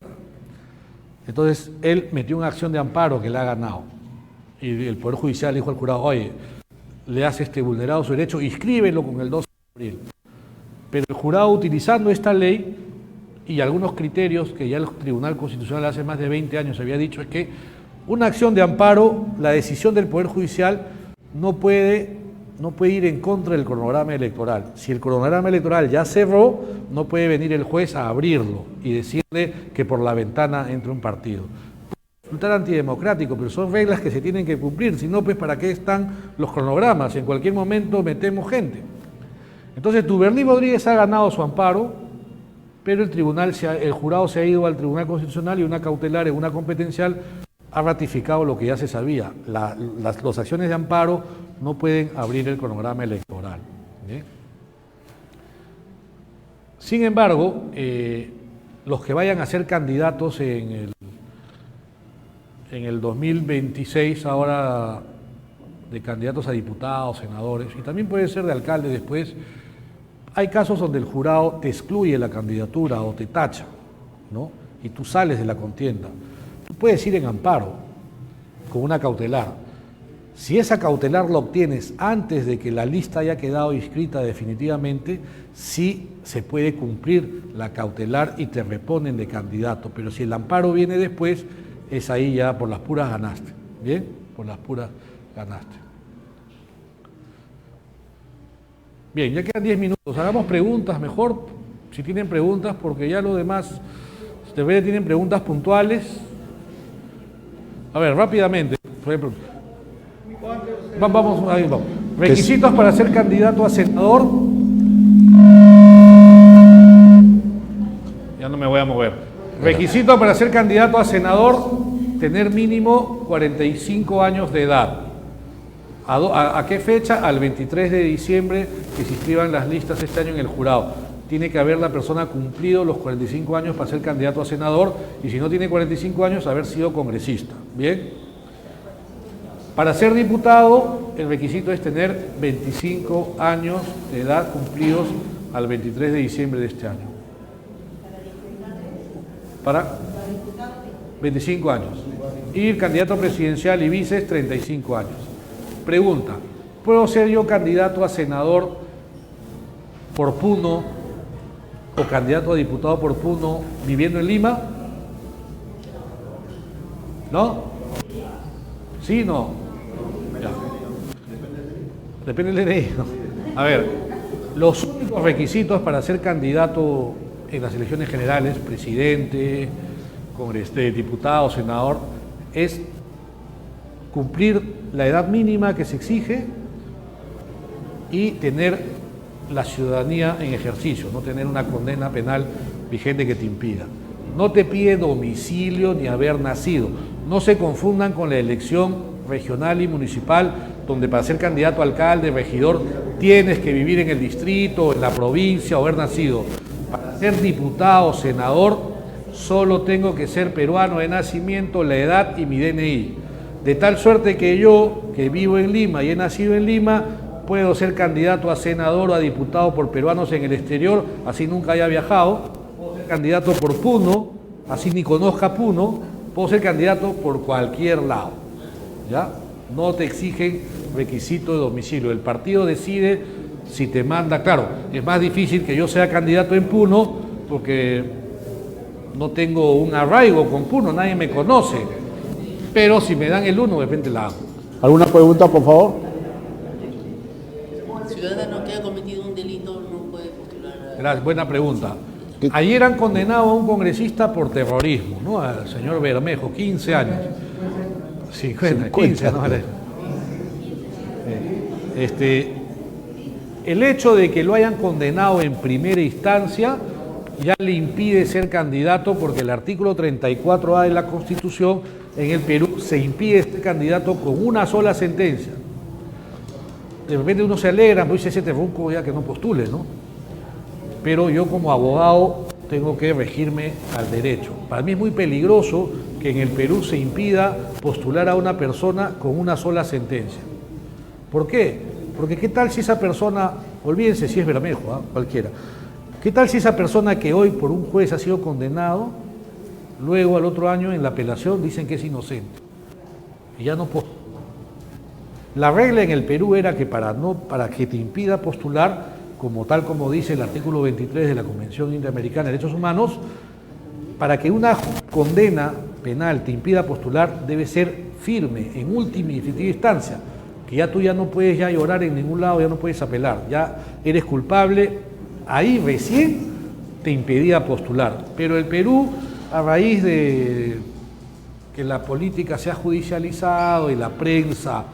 Entonces, él metió una acción de amparo que le ha ganado. Y el Poder Judicial dijo al jurado, oye, le has vulnerado su derecho, inscríbelo con el 12 de abril. Pero el jurado, utilizando esta ley y algunos criterios que ya el Tribunal Constitucional hace más de 20 años había dicho, es que una acción de amparo, la decisión del Poder Judicial no puede ir en contra del cronograma electoral. Si el cronograma electoral ya cerró, no puede venir el juez a abrirlo y decirle que por la ventana entre un partido. Puede resultar antidemocrático, pero son reglas que se tienen que cumplir. Si no, pues ¿para qué están los cronogramas? En cualquier momento metemos gente. Entonces, Duberlí Rodríguez ha ganado su amparo, pero el jurado se ha ido al Tribunal Constitucional y una cautelar en una competencial ha ratificado lo que ya se sabía. Las acciones de amparo no pueden abrir el cronograma electoral. ¿Bien? Sin embargo, los que vayan a ser candidatos en el 2026, ahora de candidatos a diputados, senadores, y también puede ser de alcalde después, hay casos donde el jurado te excluye la candidatura o te tacha, ¿no? Y tú sales de la contienda. Tú puedes ir en amparo con una cautelar. Si esa cautelar la obtienes antes de que la lista haya quedado inscrita definitivamente, sí se puede cumplir la cautelar y te reponen de candidato. Pero si el amparo viene después, es ahí ya por las puras ganaste. ¿Bien? Por las puras ganaste. Bien, ya quedan 10 minutos. Hagamos preguntas mejor, si tienen preguntas, porque ya lo demás, ustedes tienen preguntas puntuales. A ver, rápidamente, por ejemplo. Vamos. Requisitos para ser candidato a senador. Ya no me voy a mover. Requisito para ser candidato a senador, tener mínimo 45 años de edad. ¿A qué fecha? Al 23 de diciembre, que se inscriban las listas este año en el jurado. Tiene que haber la persona cumplido los 45 años para ser candidato a senador, y si no tiene 45 años, haber sido congresista. ¿Bien? Para ser diputado, el requisito es tener 25 años de edad cumplidos al 23 de diciembre de este año. Para 25 años. Y candidato presidencial y vices, 35 años. Pregunta, ¿puedo ser yo candidato a senador por Puno o candidato a diputado por Puno viviendo en Lima? ¿No? ¿Sí? ¿No? Ya. Depende del DNI. A ver, los únicos requisitos para ser candidato en las elecciones generales, presidente, diputado, senador, es cumplir la edad mínima que se exige y tener la ciudadanía en ejercicio, no tener una condena penal vigente que te impida. No te pide domicilio ni haber nacido. No se confundan con la elección regional y municipal, donde para ser candidato a alcalde, regidor, tienes que vivir en el distrito, en la provincia o haber nacido. Para ser diputado o senador, solo tengo que ser peruano de nacimiento, la edad y mi DNI. De tal suerte que yo, que vivo en Lima y he nacido en Lima, puedo ser candidato a senador o a diputado por peruanos en el exterior, así nunca haya viajado. Puedo ser candidato por Puno, así ni conozca Puno. Puedo ser candidato por cualquier lado, ¿ya? No te exigen requisito de domicilio. El partido decide si te manda. Claro, es más difícil que yo sea candidato en Puno porque no tengo un arraigo con Puno, nadie me conoce. Pero si me dan el uno, de repente la hago. ¿Alguna pregunta, por favor? El ciudadano que ha cometido un delito no puede postular. Gracias, buena pregunta. Ayer han condenado a un congresista por terrorismo, ¿no? Al señor Bermejo, 15 años. 50, 15, ¿no? El hecho de que lo hayan condenado en primera instancia ya le impide ser candidato, porque el artículo 34A de la Constitución en el Perú se impide ser candidato con una sola sentencia. De repente uno se alegra, pues dice, ese terruco ya que no postule, ¿no? Pero yo como abogado tengo que regirme al derecho. Para mí es muy peligroso que en el Perú se impida postular a una persona con una sola sentencia. ¿Por qué? Porque ¿qué tal si esa persona, olvídense si es Bermejo, cualquiera, qué tal si esa persona que hoy por un juez ha sido condenado, luego al otro año en la apelación dicen que es inocente y ya no postula? La regla en el Perú era que para que te impida postular, como dice el artículo 23 de la Convención Interamericana de Derechos Humanos, para que una condena penal te impida postular debe ser firme, en última y definitiva instancia, que ya tú ya no puedes ya llorar en ningún lado, ya no puedes apelar, ya eres culpable, ahí recién te impedía postular. Pero el Perú, a raíz de que la política se ha judicializado y la prensa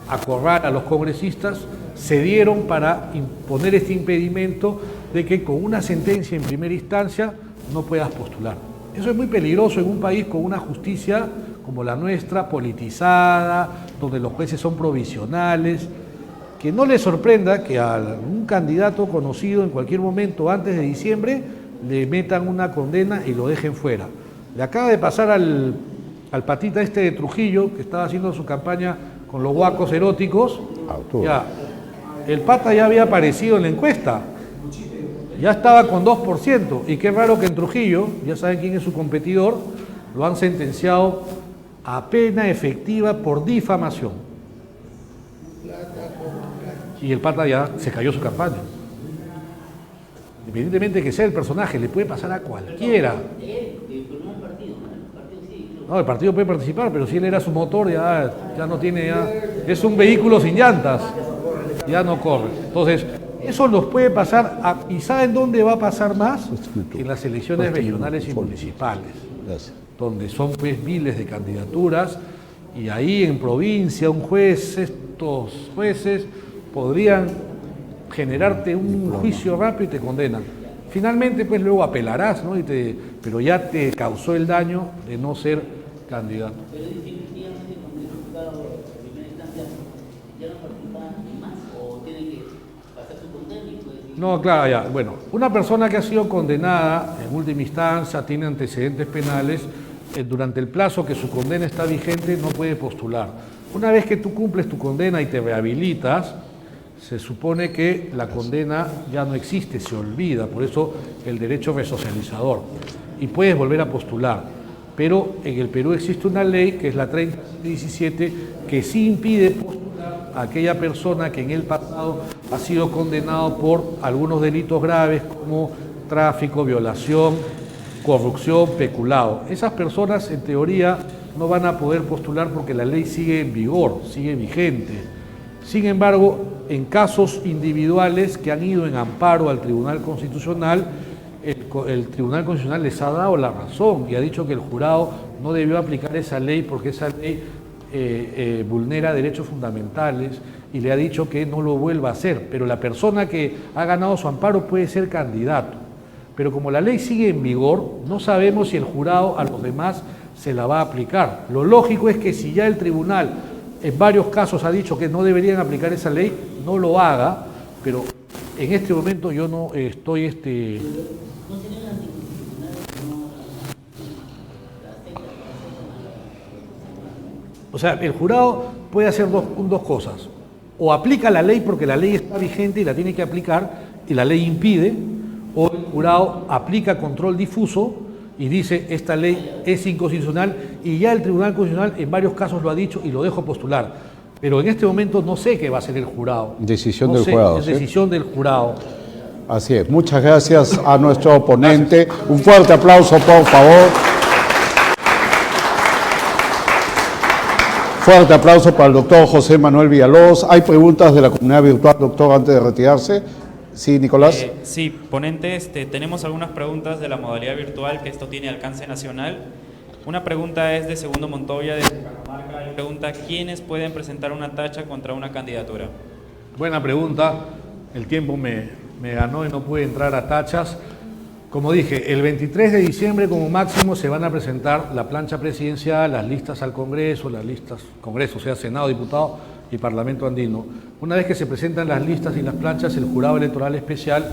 acorrala a los congresistas, se dieron para imponer este impedimento de que con una sentencia en primera instancia no puedas postular. Eso es muy peligroso en un país con una justicia como la nuestra, politizada, donde los jueces son provisionales. Que no les sorprenda que a un candidato conocido en cualquier momento antes de diciembre le metan una condena y lo dejen fuera. Le acaba de pasar al patita este de Trujillo, que estaba haciendo su campaña con los guacos eróticos. Ya, el pata ya había aparecido en la encuesta, ya estaba con 2%, y qué raro que en Trujillo, ya saben quién es su competidor, lo han sentenciado a pena efectiva por difamación. Y el pata ya se cayó su campaña. Independientemente de que sea el personaje, le puede pasar a cualquiera. No, el partido puede participar, pero si él era su motor, ya no tiene, es un vehículo sin llantas, ya no corre. Entonces, eso nos puede pasar, ¿y saben dónde va a pasar más? En las elecciones regionales y municipales, donde son pues miles de candidaturas, y ahí en provincia estos jueces podrían generarte un juicio rápido y te condenan. Finalmente, pues luego apelarás, ¿no? Pero ya te causó el daño de no ser candidato. Pero definitivamente con el juzgado de primera instancia ya no participa ni más, o tiene que pasar su condena y puede decir... No, claro, ya. Bueno, una persona que ha sido condenada en última instancia, tiene antecedentes penales, durante el plazo que su condena está vigente no puede postular. Una vez que tú cumples tu condena y te rehabilitas, se supone que la condena ya no existe, se olvida, por eso el derecho resocializador, y puedes volver a postular. Pero en el Perú existe una ley, que es la 3017, que sí impide postular a aquella persona que en el pasado ha sido condenado por algunos delitos graves como tráfico, violación, corrupción, peculado. Esas personas, en teoría, no van a poder postular porque la ley sigue en vigor, sigue vigente. Sin embargo, en casos individuales que han ido en amparo al Tribunal Constitucional, el el Tribunal Constitucional les ha dado la razón y ha dicho que el jurado no debió aplicar esa ley porque esa ley vulnera derechos fundamentales y le ha dicho que no lo vuelva a hacer, pero la persona que ha ganado su amparo puede ser candidato. Pero como la ley sigue en vigor, no sabemos si el jurado a los demás se la va a aplicar. Lo lógico es que si ya el tribunal en varios casos ha dicho que no deberían aplicar esa ley, no lo haga, pero en este momento yo no estoy... O sea, el jurado puede hacer dos cosas. O aplica la ley porque la ley está vigente y la tiene que aplicar y la ley impide, o el jurado aplica control difuso y dice esta ley es inconstitucional y ya el Tribunal Constitucional en varios casos lo ha dicho y lo dejo postular. Pero en este momento no sé qué va a hacer el jurado. Decisión del jurado. Es decisión del jurado. Así es. Muchas gracias a nuestro ponente. Un fuerte aplauso, por favor. Fuerte aplauso para el doctor José Manuel Villalobos. ¿Hay preguntas de la comunidad virtual, doctor, antes de retirarse? Sí, Nicolás. Sí, ponente, tenemos algunas preguntas de la modalidad virtual, que esto tiene alcance nacional. Una pregunta es de Segundo Montoya, de Cajamarca, y pregunta: ¿quiénes pueden presentar una tacha contra una candidatura? Buena pregunta. El tiempo me ganó y no pude entrar a tachas. Como dije, el 23 de diciembre como máximo se van a presentar la plancha presidencial, las listas al Congreso, o sea, Senado, Diputado y Parlamento Andino. Una vez que se presentan las listas y las planchas, el Jurado Electoral Especial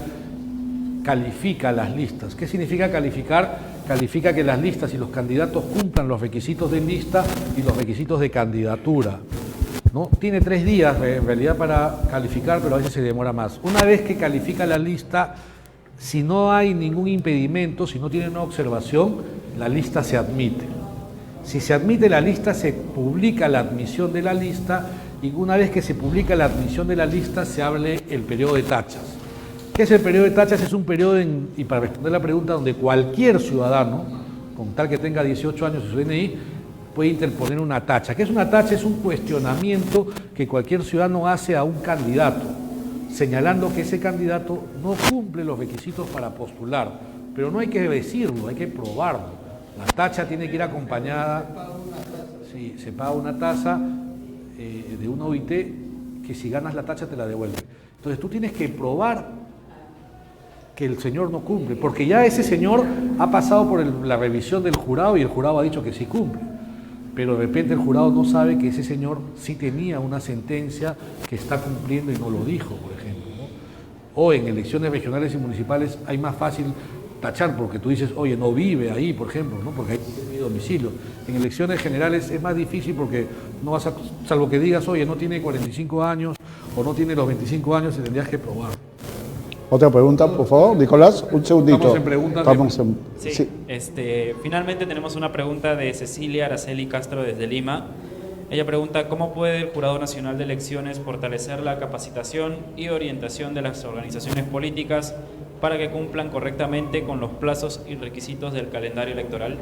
califica las listas. ¿Qué significa calificar? Califica que las listas y los candidatos cumplan los requisitos de lista y los requisitos de candidatura, ¿no? Tiene 3 días en realidad para calificar, pero a veces se demora más. Una vez que califica la lista, si no hay ningún impedimento, si no tiene una observación, la lista se admite. Si se admite la lista, se publica la admisión de la lista y una vez que se publica la admisión de la lista, se abre el periodo de tachas. ¿Qué es el periodo de tachas? Es un periodo, y para responder la pregunta, donde cualquier ciudadano, con tal que tenga 18 años y su DNI, puede interponer una tacha. ¿Qué es una tacha? Es un cuestionamiento que cualquier ciudadano hace a un candidato, señalando que ese candidato no cumple los requisitos para postular. Pero no hay que decirlo, hay que probarlo. La tacha tiene que ir acompañada, sí, se paga una tasa de una OIT que si ganas la tacha te la devuelve. Entonces tú tienes que probar que el señor no cumple, porque ya ese señor ha pasado por la revisión del jurado y el jurado ha dicho que sí cumple. Pero de repente el jurado no sabe que ese señor sí tenía una sentencia que está cumpliendo y no lo dijo, por ejemplo, ¿no? O en elecciones regionales y municipales hay más fácil tachar porque tú dices, oye, no vive ahí, por ejemplo, ¿no? Porque ahí tiene domicilio. En elecciones generales es más difícil porque no vas a, salvo que digas, oye, no tiene 45 años o no tiene los 25 años y tendrías que probar. Otra pregunta, por favor, Nicolás, un segundito. Estamos en preguntas. Sí. Finalmente tenemos una pregunta de Cecilia Araceli Castro desde Lima. Ella pregunta: ¿cómo puede el Jurado Nacional de Elecciones fortalecer la capacitación y orientación de las organizaciones políticas para que cumplan correctamente con los plazos y requisitos del calendario electoral?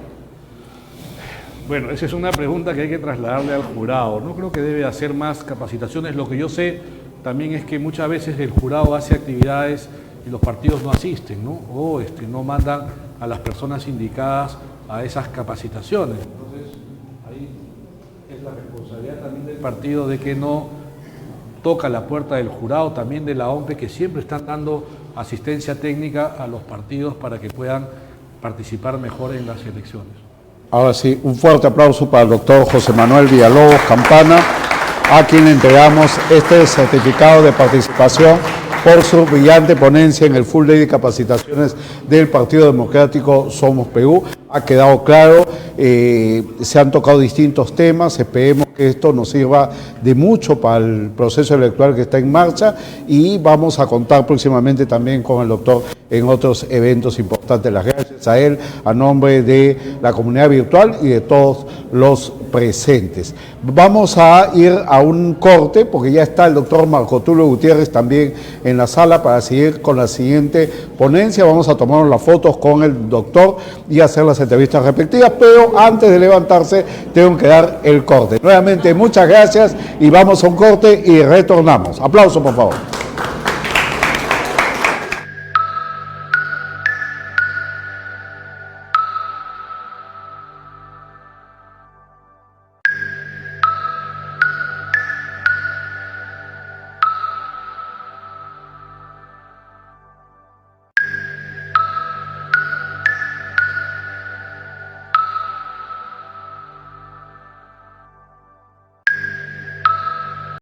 Bueno, esa es una pregunta que hay que trasladarle al jurado. No creo que debe hacer más capacitaciones. Lo que yo sé también es que muchas veces el jurado hace actividades y los partidos no asisten, ¿no? O no mandan a las personas indicadas a esas capacitaciones. Entonces, ahí es la responsabilidad también del partido de que no toca la puerta del jurado, también de la OMPE, que siempre están dando asistencia técnica a los partidos para que puedan participar mejor en las elecciones. Ahora sí, un fuerte aplauso para el doctor José Manuel Villalobos Campana, a quien le entregamos este certificado de participación por su brillante ponencia en el Full Day de Capacitaciones del Partido Democrático Somos Perú. Ha quedado claro, se han tocado distintos temas, esperemos que esto nos sirva de mucho para el proceso electoral que está en marcha y vamos a contar próximamente también con el doctor en otros eventos importantes. Las gracias a él, a nombre de la comunidad virtual y de todos los presentes. Vamos a ir a un corte porque ya está el doctor Marco Tulio Gutiérrez también en la sala para seguir con la siguiente ponencia. Vamos a tomar las fotos con el doctor y hacer las entrevistas respectivas, pero antes de levantarse tengo que dar el corte. Nuevamente, muchas gracias y vamos a un corte y retornamos. Aplauso, por favor.